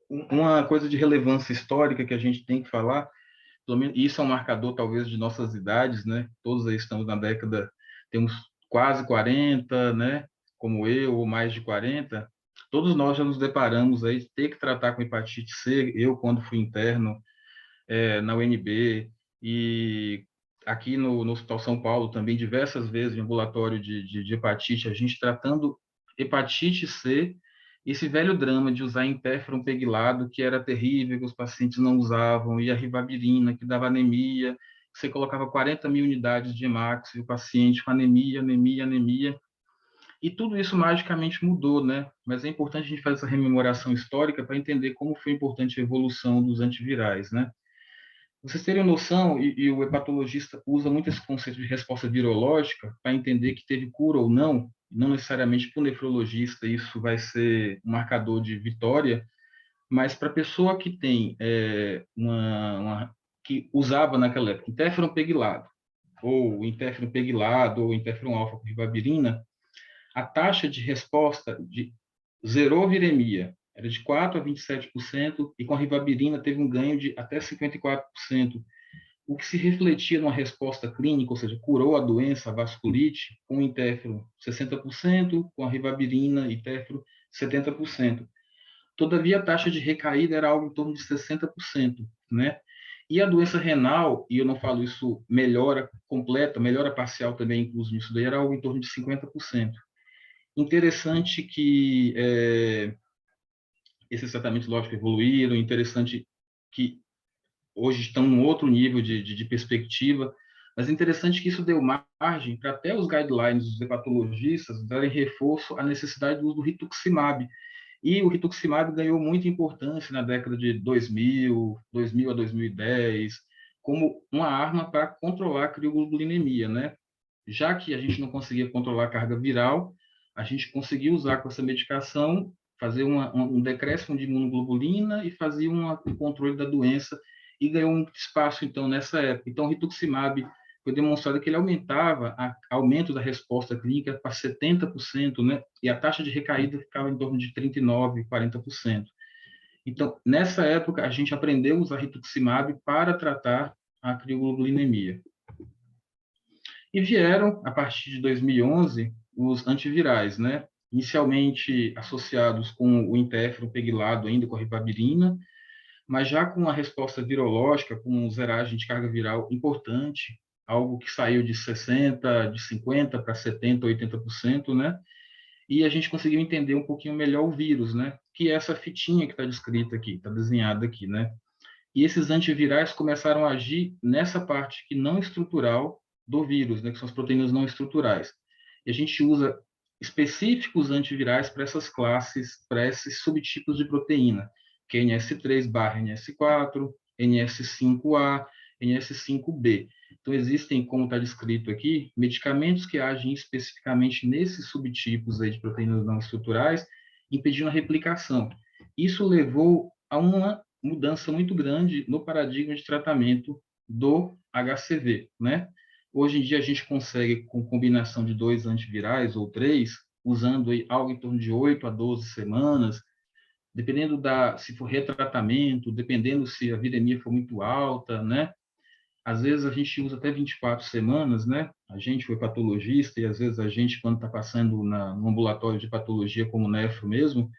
Uma coisa de relevância histórica que a gente tem que falar, pelo menos isso é um marcador talvez de nossas idades, né? Todos aí estamos na década, temos quase 40, né? Como eu, ou mais de 40. Todos nós já nos deparamos aí de ter que tratar com hepatite C. Eu, quando fui interno na UNB, e aqui no Hospital São Paulo também, diversas vezes em ambulatório de hepatite, a gente tratando hepatite C, esse velho drama de usar interferon pegilado, que era terrível, que os pacientes não usavam, e a ribavirina, que dava anemia, você colocava 40 mil unidades de Emax, e o paciente com anemia, anemia, anemia, e tudo isso magicamente mudou, né? Mas é importante a gente fazer essa rememoração histórica para entender como foi importante a evolução dos antivirais, né? Vocês terem noção, e o hepatologista usa muito esse conceito de resposta virológica para entender que teve cura ou não necessariamente para o nefrologista isso vai ser um marcador de vitória, mas para a pessoa que tem que usava naquela época interferon pegilado, ou interferon pegilado, ou interferon alfa com ribavirina, a taxa de resposta zerou a viremia, era de 4% a 27%, e com a ribavirina teve um ganho de até 54%, o que se refletia numa resposta clínica, ou seja, curou a doença, a vasculite, com o interferon 60%, com a ribavirina e interferon 70%. Todavia, a taxa de recaída era algo em torno de 60%, né? E a doença renal, e eu não falo isso melhora completa, melhora parcial também, incluso nisso daí, era algo em torno de 50%. Interessante que esses tratamentos, lógico, evoluíram, interessante que hoje estão em outro nível de perspectiva, mas é interessante que isso deu margem para até os guidelines dos hepatologistas darem reforço à necessidade do uso do rituximab. E o rituximab ganhou muita importância na década de 2000 a 2010, como uma arma para controlar a crioglobulinemia, né? Já que a gente não conseguia controlar a carga viral, a gente conseguiu usar com essa medicação, fazer um decréscimo de imunoglobulina e fazia um controle da doença, e ganhou muito espaço, então, nessa época. Então, o rituximab foi demonstrado que ele aumentava o aumento da resposta clínica para 70%, né? E a taxa de recaída ficava em torno de 39%, 40%. Então, nessa época, a gente aprendeu a usar rituximab para tratar a crioglobulinemia. E vieram, a partir de 2011, os antivirais, né? Inicialmente associados com o interferon pegilado, ainda com a ribavirina, mas já com uma resposta virológica, com zeragem de carga viral importante, algo que saiu de 60%, de 50% para 70%, 80%, né? E a gente conseguiu entender um pouquinho melhor o vírus, né? Que é essa fitinha que está descrita aqui, está desenhada aqui, né? E esses antivirais começaram a agir nessa parte que não estrutural do vírus, né? Que são as proteínas não estruturais. E a gente usa específicos antivirais para essas classes, para esses subtipos de proteína, que é NS3/NS4, NS5A, NS5B. Então, existem, como está descrito aqui, medicamentos que agem especificamente nesses subtipos aí de proteínas não estruturais, impedindo a replicação. Isso levou a uma mudança muito grande no paradigma de tratamento do HCV, né? Hoje em dia a gente consegue, com combinação de 2 antivirais ou 3, usando aí algo em torno de 8 a 12 semanas, dependendo se for retratamento, dependendo se a viremia for muito alta, né? Às vezes a gente usa até 24 semanas, né? A gente foi patologista e às vezes a gente, quando está passando no ambulatório de patologia como nefro mesmo,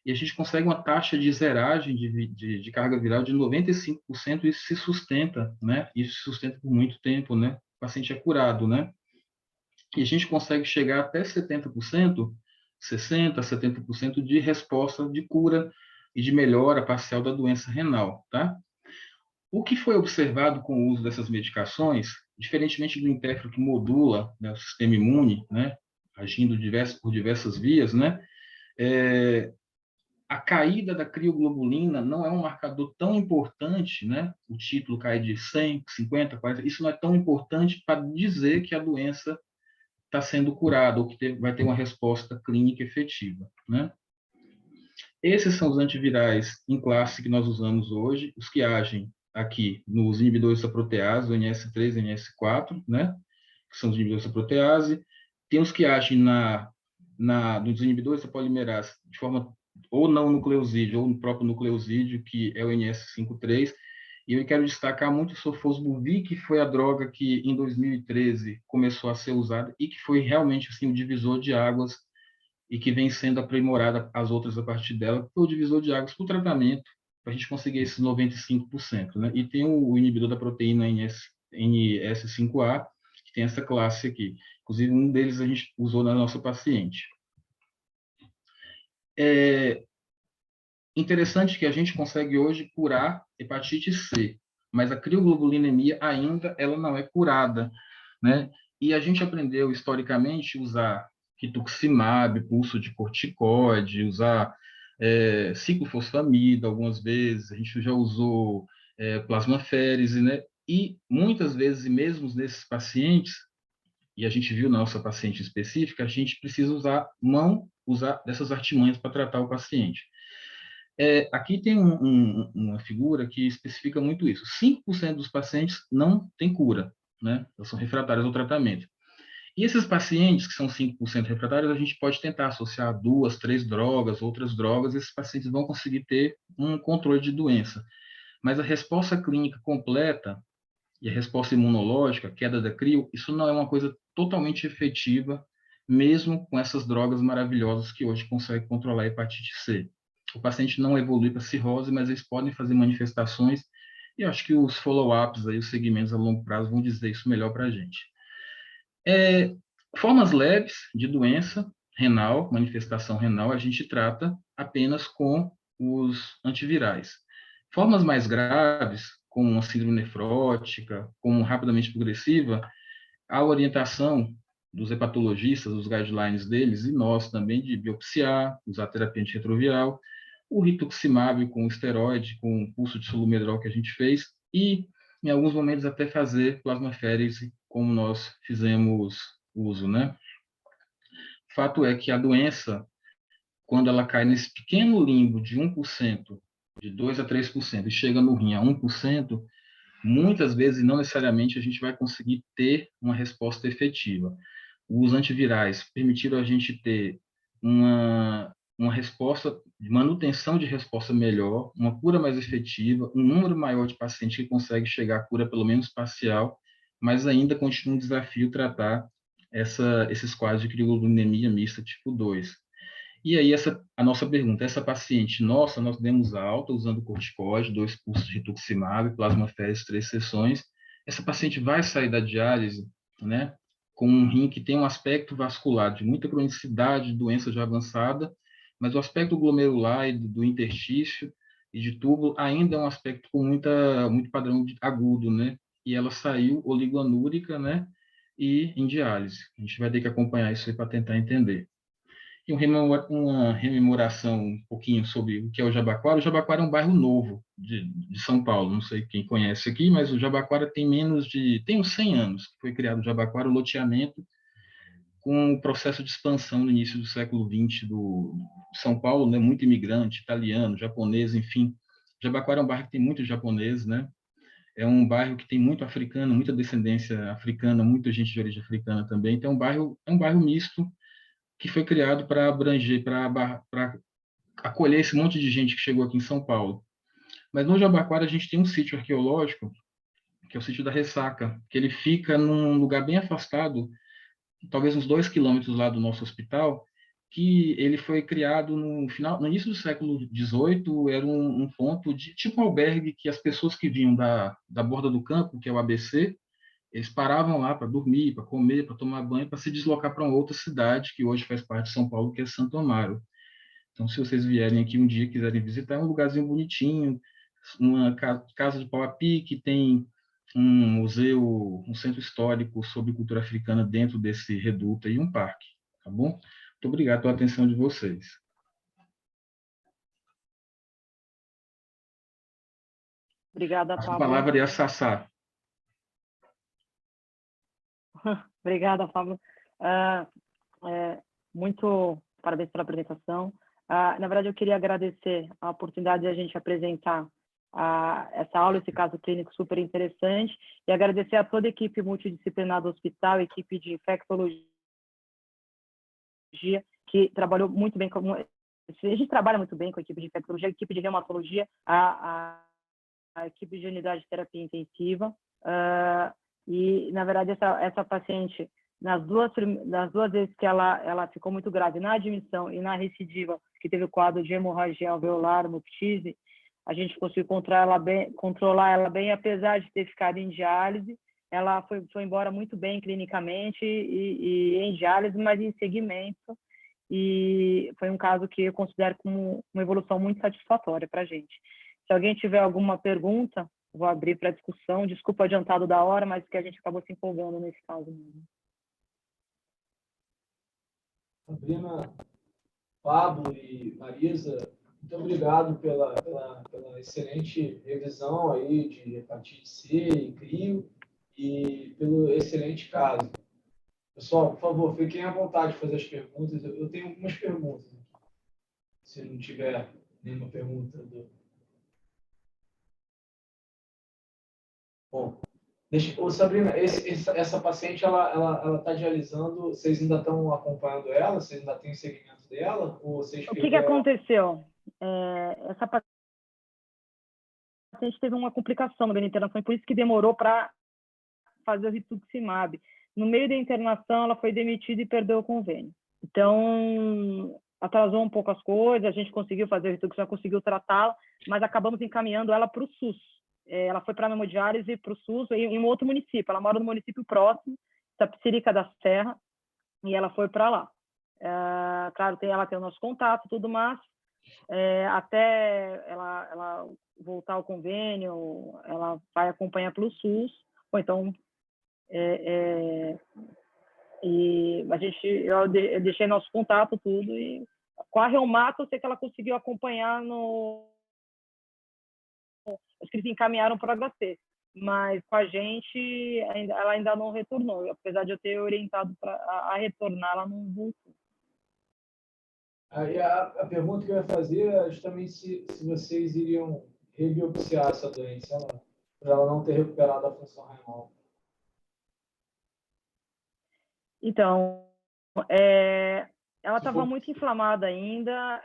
e a gente consegue uma taxa de zeragem de carga viral de 95%, e isso se sustenta, né? Isso se sustenta por muito tempo, né? O paciente é curado, né? E a gente consegue chegar até 70%, 60%, 70% de resposta de cura e de melhora parcial da doença renal, tá? O que foi observado com o uso dessas medicações, diferentemente do interferon que modula, né, o sistema imune, né, agindo por diversas vias, né, a caída da crioglobulina não é um marcador tão importante, né? O título cai de 100, 50, 40, isso não é tão importante para dizer que a doença está sendo curada ou que vai ter uma resposta clínica efetiva, né? Esses são os antivirais em classe que nós usamos hoje, os que agem aqui nos inibidores da protease, o NS3 e NS4, né? Que são os inibidores da protease. Tem os que agem nos inibidores da polimerase de forma ou não nucleosídeo, ou no próprio nucleosídeo, que é o NS5,3. E eu quero destacar muito o sofosbuvir, que foi a droga que, em 2013, começou a ser usada e que foi realmente assim, o divisor de águas e que vem sendo aprimorada as outras a partir dela, que foi o divisor de águas para o tratamento, para a gente conseguir esses 95%. Né? E tem o inibidor da proteína NS5A, que tem essa classe aqui. Inclusive, um deles a gente usou na nossa paciente. É interessante que a gente consegue hoje curar hepatite C, mas a crioglobulinemia ainda ela não é curada, né? E a gente aprendeu historicamente a usar rituximab, pulso de corticoide, usar ciclofosfamida algumas vezes, a gente já usou plasmaférese, né? E muitas vezes, mesmo nesses pacientes, e a gente viu na nossa paciente específica, a gente precisa usar dessas artimanhas para tratar o paciente. Aqui tem uma figura que especifica muito isso. 5% dos pacientes não têm cura, né? Elas são refratárias ao tratamento. E esses pacientes, que são 5% refratários, a gente pode tentar associar 2, 3 drogas, outras drogas, esses pacientes vão conseguir ter um controle de doença. Mas a resposta clínica completa e a resposta imunológica, queda da CRIO, isso não é uma coisa totalmente efetiva, mesmo com essas drogas maravilhosas que hoje conseguem controlar a hepatite C. O paciente não evolui para cirrose, mas eles podem fazer manifestações, e eu acho que os follow-ups, aí, os segmentos a longo prazo, vão dizer isso melhor para a gente. Formas leves de doença renal, manifestação renal, a gente trata apenas com os antivirais. Formas mais graves, como uma síndrome nefrótica, como rapidamente progressiva, a orientação dos hepatologistas, os guidelines deles, e nós também, de biopsiar, usar terapia antirretroviral, o rituximab com esteroide, com o pulso de solumedrol que a gente fez, e, em alguns momentos, até fazer plasmaférese, como nós fizemos uso, né? Fato é que a doença, quando ela cai nesse pequeno limbo de 1%, de 2 a 3%, e chega no rim a 1%, muitas vezes, não necessariamente, a gente vai conseguir ter uma resposta efetiva. Os antivirais permitiram a gente ter uma resposta, manutenção de resposta melhor, uma cura mais efetiva, um número maior de pacientes que consegue chegar à cura pelo menos parcial, mas ainda continua um desafio tratar esses quadros de crioglobulinemia mista tipo 2. E aí, a nossa pergunta, essa paciente, nossa, nós demos alta usando corticoide, 2 pulsos de rituximab, plasmaférese, 3 sessões. Essa paciente vai sair da diálise, né, com um rim que tem um aspecto vascular de muita cronicidade, doença já avançada, mas o aspecto glomerular e do interstício e de túbulo ainda é um aspecto com muito padrão agudo, né? E ela saiu oligoanúrica, né, e em diálise. A gente vai ter que acompanhar isso aí para tentar entender. E uma rememoração um pouquinho sobre o que é o Jabaquara. O Jabaquara é um bairro novo de São Paulo. Não sei quem conhece aqui, mas o Jabaquara tem uns 100 anos que foi criado o Jabaquara, o loteamento, com o processo de expansão no início do século XX do São Paulo, né? Muito imigrante, italiano, japonês, enfim. Jabaquara é um bairro que tem muito japonês, né? É um bairro que tem muito africano, muita descendência africana, muita gente de origem africana também. Então, é um bairro misto, que foi criado para abranger, para acolher esse monte de gente que chegou aqui em São Paulo. Mas no Jabaquara a gente tem um sítio arqueológico, que é o sítio da Ressaca, que ele fica num lugar bem afastado, talvez uns 2 quilômetros lá do nosso hospital, que ele foi criado no início do século XVIII, era um ponto de tipo um albergue que as pessoas que vinham da borda do campo, que é o ABC, eles paravam lá para dormir, para comer, para tomar banho, para se deslocar para uma outra cidade que hoje faz parte de São Paulo, que é Santo Amaro. Então, se vocês vierem aqui um dia e quiserem visitar, é um lugarzinho bonitinho, uma casa de pau a pique, tem um museu, um centro histórico sobre cultura africana dentro desse reduto e um parque, tá bom? Muito obrigado pela atenção de vocês. Obrigada, A Pablo. palavra é a Sassá. Obrigada, Pablo. Muito parabéns pela apresentação. Na verdade, eu queria agradecer a oportunidade de a gente apresentar essa aula, esse caso clínico super interessante, e agradecer a toda a equipe multidisciplinar do hospital, equipe de infectologia, que trabalhou muito bem com... A gente trabalha muito bem com a equipe de infectologia, a equipe de reumatologia, a equipe de unidade de terapia intensiva. E, na verdade, essa paciente, nas duas vezes que ela ficou muito grave na admissão e na recidiva, que teve o quadro de hemorragia alveolar, muctise, a gente conseguiu controlar ela bem, apesar de ter ficado em diálise. Ela foi embora muito bem clinicamente e em diálise, mas em segmento. E foi um caso que eu considero como uma evolução muito satisfatória para a gente. Se alguém tiver alguma pergunta, vou abrir para discussão. Desculpa o adiantado da hora, mas que a gente acabou se empolgando nesse caso mesmo. Sabrina, Pablo e Marisa, muito obrigado pela excelente revisão aí de hepatite C e CRIO e pelo excelente caso. Pessoal, por favor, fiquem à vontade de fazer as perguntas. Eu tenho algumas perguntas. Se não tiver nenhuma pergunta. Bom, Ô, Sabrina, essa paciente, ela está dialisando, vocês ainda estão acompanhando ela? Vocês ainda têm segmento dela? Ou vocês O que pegam ela? aconteceu? Essa paciente teve uma complicação na internação, e por isso que demorou para fazer o rituximab. No meio da internação, ela foi demitida e perdeu o convênio. Então, atrasou um pouco as coisas, a gente conseguiu fazer o rituximab, conseguiu tratá-la, mas acabamos encaminhando ela para o SUS. Ela foi para a hemodiálise para o SUS em um outro município. Ela mora no município próximo, Tapicerica da Serra, e ela foi para lá. Claro, ela tem o nosso contato, tudo mais. Até ela voltar ao convênio, ela vai acompanhar pelo SUS, ou então e eu deixei nosso contato tudo, e com a Reumato eu sei que ela conseguiu acompanhar acho que eles encaminharam para o HC, mas com a gente ela ainda não retornou, apesar de eu ter orientado a retornar, ela não voltou. Aí a pergunta que eu ia fazer é justamente se vocês iriam rebiopsiar essa doença, para ela não ter recuperado a função renal. Então, ela estava muito inflamada ainda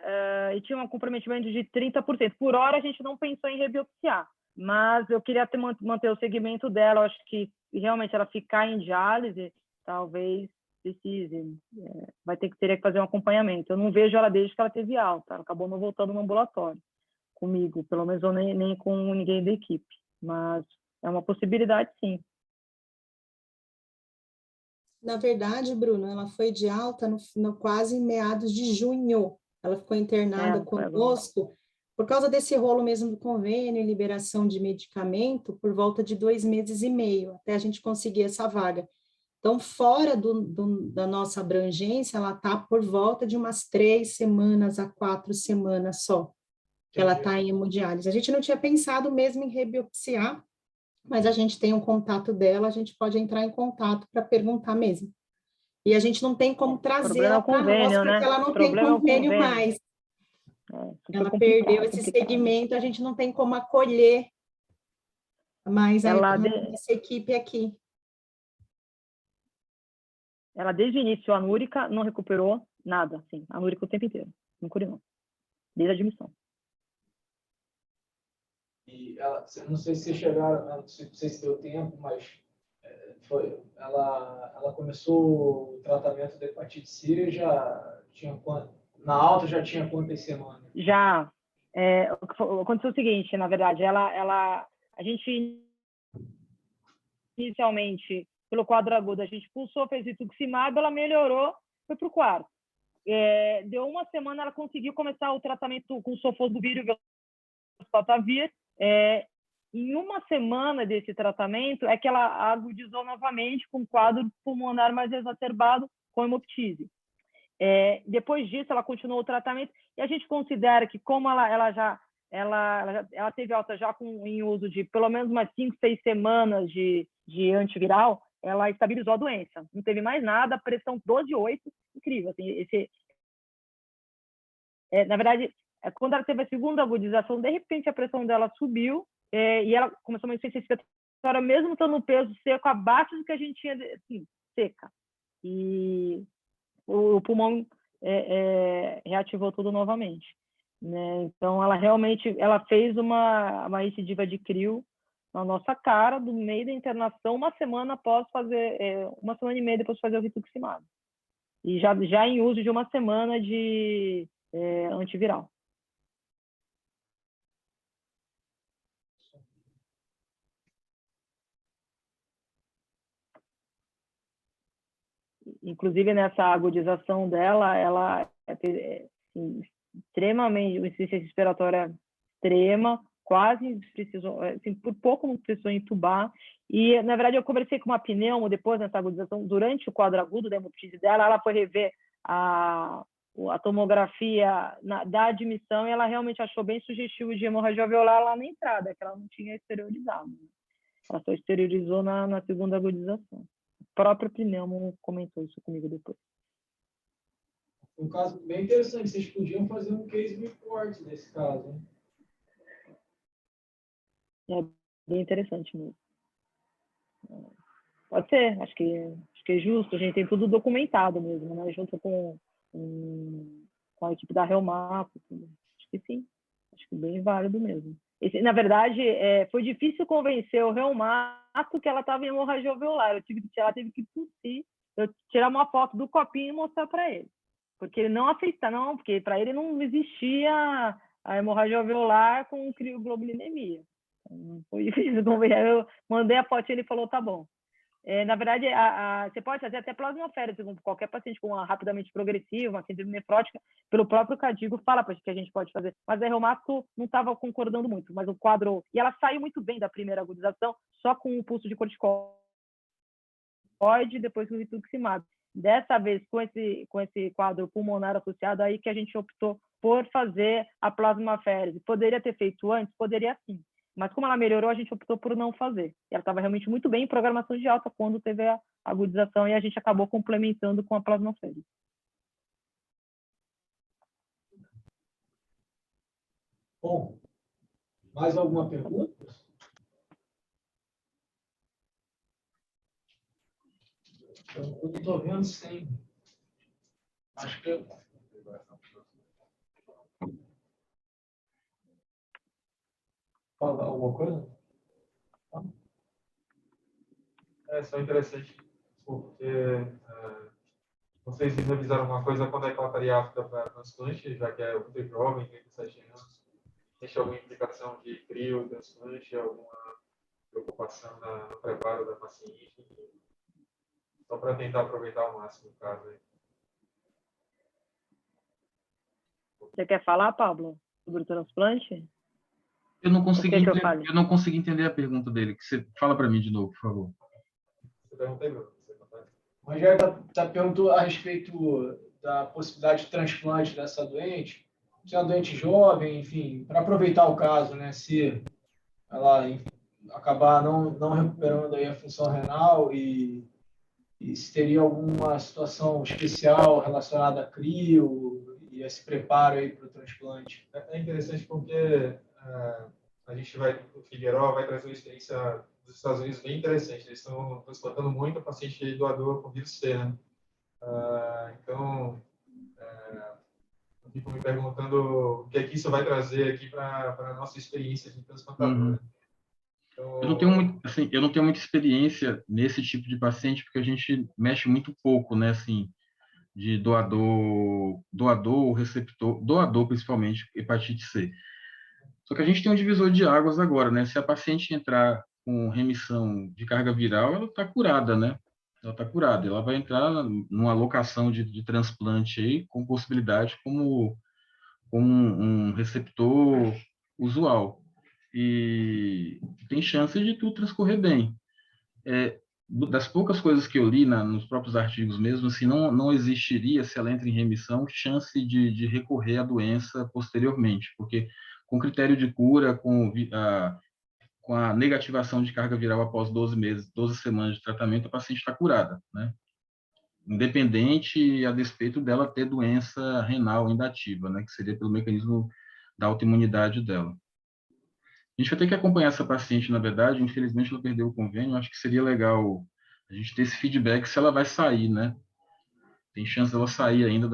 e tinha um comprometimento de 30%. Por hora, a gente não pensou em rebiopsiar, mas eu queria manter o segmento dela. Eu acho que realmente ela ficar em diálise, talvez precise. Teria que fazer um acompanhamento. Eu não vejo ela desde que ela teve alta. Ela acabou não voltando no ambulatório comigo, pelo menos, ou nem com ninguém da equipe. Mas é uma possibilidade, sim. Na verdade, Bruno, ela foi de alta no quase meados de junho. Ela ficou internada conosco por causa desse rolo mesmo do convênio e liberação de medicamento por volta de 2 meses e meio, até a gente conseguir essa vaga. Então, fora da nossa abrangência, ela está por volta de umas 3 semanas a 4 semanas só, que ela está em hemodiálise. A gente não tinha pensado mesmo em rebiopsiar, mas a gente tem um contato dela, a gente pode entrar em contato para perguntar mesmo. E a gente não tem como trazer ela para nós, porque ela não tem convênio mais. Ela perdeu esse segmento, a gente não tem como acolher mais essa equipe aqui. Ela, desde o início, a anúrica não recuperou nada, assim, a anúrica o tempo inteiro, não cure não, desde a admissão. E ela, não sei se vocês chegaram, não sei se deu tempo, mas ela começou o tratamento da hepatite C, já tinha na alta já tinha quantas semanas? Já. Aconteceu o seguinte, na verdade, a gente inicialmente, pelo quadro agudo, a gente pulsou, fez rituximab, ela melhorou, foi para o quarto. Deu uma semana, ela conseguiu começar o tratamento com sofosbuvir e velocitavir. Em uma semana desse tratamento, é que ela agudizou novamente com um quadro pulmonar mais exacerbado com hemoptise. Depois disso, ela continuou o tratamento e a gente considera que, como ela teve alta já em uso de pelo menos umas 5, 6 semanas de antiviral, ela estabilizou a doença. Não teve mais nada, pressão 12,8, incrível. Assim, na verdade, quando ela teve a segunda agudização, de repente a pressão dela subiu e ela começou uma insuficiência respiratória, mesmo estando no peso seco, abaixo do que a gente tinha, assim, seca. E o pulmão reativou tudo novamente, né? Então, ela realmente fez uma recidiva de crio na nossa cara, do meio da internação, uma semana e meia depois de fazer o rituximab. E já em uso de uma semana de antiviral. Inclusive, nessa agudização dela, ela extremamente, uma insuficiência respiratória extrema, quase precisou, assim, por pouco não precisou entubar. E, na verdade, eu conversei com uma pneumo depois dessa agudização, durante o quadro agudo da hemoptise dela, ela foi rever a tomografia da admissão e ela realmente achou bem sugestivo de hemorragia alveolar lá na entrada, que ela não tinha exteriorizado. Ela só exteriorizou na segunda agudização. O próprio pneumo comentou isso comigo depois. Um caso bem interessante, vocês podiam fazer um case report nesse caso, hein? É bem interessante mesmo. Pode ser, acho que é justo, a gente tem tudo documentado mesmo, né? Junto com a equipe da Reumato, acho que sim, acho que bem válido mesmo. Na verdade, foi difícil convencer o Reumato que ela estava em hemorragia alveolar, ela teve que tossir, eu tirar uma foto do copinho e mostrar para ele, porque ele não aceita, não, porque para ele não existia a hemorragia alveolar com crioglobulinemia. Não foi difícil convencer, eu mandei a foto e ele falou, tá bom. Na verdade, você pode fazer até plasmaférese com qualquer paciente com uma rapidamente progressiva, uma síndrome nefrótica, pelo próprio Cadigo fala para que a gente pode fazer. Mas a Reumato não estava concordando muito, mas o quadro... E ela saiu muito bem da primeira agudização, só com o pulso de corticoide, depois com o rituximab. Dessa vez, com esse quadro pulmonar associado, aí que a gente optou por fazer a plasmaférese. Poderia ter feito antes? Poderia sim. Mas como ela melhorou, a gente optou por não fazer. Ela estava realmente muito bem em programação de alta quando teve a agudização e a gente acabou complementando com a plasmaférese. Bom, mais alguma pergunta? Eu não estou vendo sem. Acho que... Falar alguma coisa? Só interessante, porque vocês revisaram uma coisa quando é que ela estaria apta para transplante, já que é muito jovem, 37 anos. Existe alguma implicação de crio, transplante, alguma preocupação no preparo da paciente? Só para tentar aproveitar ao máximo o caso aí. Você quer falar, Pablo, sobre o transplante? Eu não consegui entender a pergunta dele. Que você fala para mim de novo, por favor. Você perguntei, Bruno. O Rogério está perguntando a respeito da possibilidade de transplante dessa doente. Se é uma doente jovem, enfim, para aproveitar o caso, né? Se ela acabar não recuperando aí a função renal e se teria alguma situação especial relacionada a crio e esse preparo aí para o transplante. É interessante porque a gente o Figueiró vai trazer uma experiência dos Estados Unidos bem interessante. Eles estão transplantando muito paciente doador com vírus C, né? Então, eu fico me perguntando o que é que isso vai trazer aqui para a nossa experiência de transplantador. Uhum. Então... eu não tenho muita experiência nesse tipo de paciente, porque a gente mexe muito pouco, né, assim, de doador, receptor, doador principalmente, hepatite C. Só que a gente tem um divisor de águas agora, né? Se a paciente entrar com remissão de carga viral, ela está curada, né? Ela está curada. Ela vai entrar numa alocação de transplante aí, com possibilidade como um receptor usual. E tem chance de tudo transcorrer bem. Das poucas coisas que eu li nos próprios artigos mesmo, assim, não existiria, se ela entra em remissão, chance de recorrer à doença posteriormente, porque com critério de cura, com a negativação de carga viral após 12 meses, 12 semanas de tratamento, a paciente está curada, né? Independente a despeito dela ter doença renal ainda ativa, né? Que seria pelo mecanismo da autoimunidade dela. A gente vai ter que acompanhar essa paciente, na verdade, infelizmente ela perdeu o convênio, acho que seria legal a gente ter esse feedback se ela vai sair, né? Tem chance dela sair ainda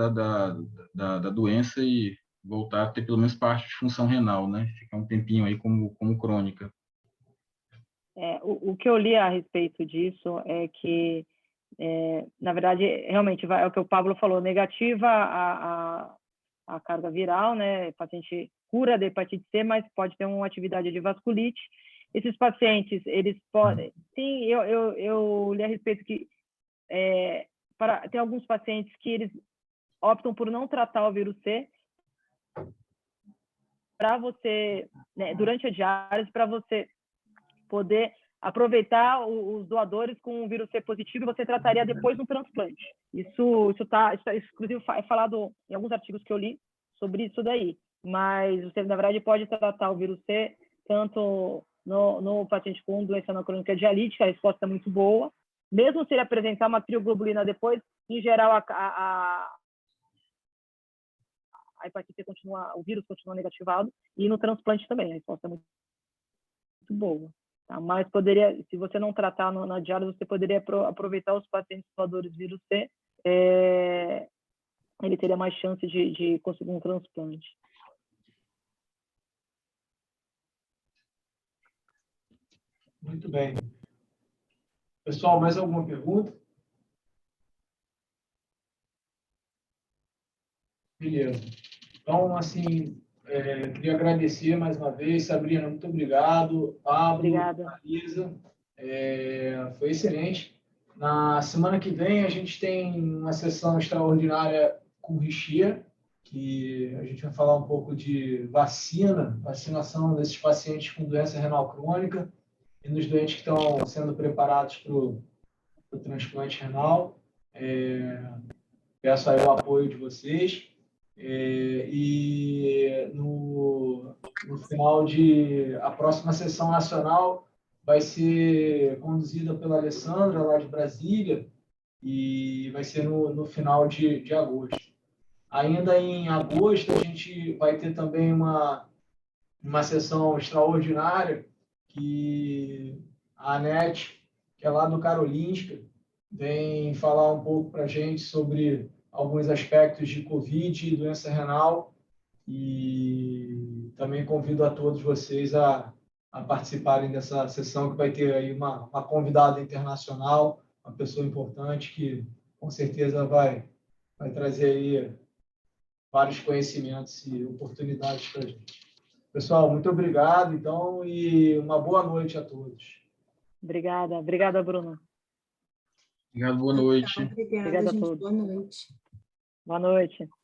da doença e voltar a ter pelo menos parte de função renal, né? Ficar um tempinho aí como crônica. O que eu li a respeito disso é que, na verdade, realmente, é o que o Pablo falou, negativa a carga viral, né? O paciente cura da hepatite C, mas pode ter uma atividade de vasculite. Esses pacientes, eles podem... Sim, eu li a respeito que tem alguns pacientes que eles optam por não tratar o vírus C para você, né, durante a diálise, para você poder aproveitar os doadores com o vírus C positivo e você trataria depois no transplante. Isso inclusive é falado em alguns artigos que eu li sobre isso daí. Mas você, na verdade, pode tratar o vírus C tanto no paciente com doença não crônica dialítica, a resposta é muito boa. Mesmo se ele apresentar uma crioglobulina depois, em geral, a hepatite C o vírus continua negativado, e no transplante também, a resposta é muito boa. Tá? Mas poderia, se você não tratar na diálise, você poderia aproveitar os pacientes doadores vírus C, ele teria mais chance de conseguir um transplante. Muito bem. Pessoal, mais alguma pergunta? Beleza. Então, assim, queria agradecer mais uma vez. Sabrina, muito obrigado. Pablo, Obrigada. Marisa, foi excelente. Na semana que vem, a gente tem uma sessão extraordinária com o Richia, que a gente vai falar um pouco de vacinação desses pacientes com doença renal crônica e nos doentes que estão sendo preparados para o transplante renal. Peço aí o apoio de vocês. E no final a próxima sessão nacional vai ser conduzida pela Alessandra, lá de Brasília, e vai ser no final de agosto. Ainda em agosto, a gente vai ter também uma sessão extraordinária que a Anete, que é lá do Karolinska, vem falar um pouco para a gente sobre alguns aspectos de Covid e doença renal, e também convido a todos vocês a participarem dessa sessão, que vai ter aí uma convidada internacional, uma pessoa importante que com certeza vai trazer aí vários conhecimentos e oportunidades para a gente. Pessoal, muito obrigado, então, e uma boa noite a todos. Obrigada, Bruno. Obrigado, boa noite. Obrigada, Obrigada a gente. todos. Boa noite. Boa noite.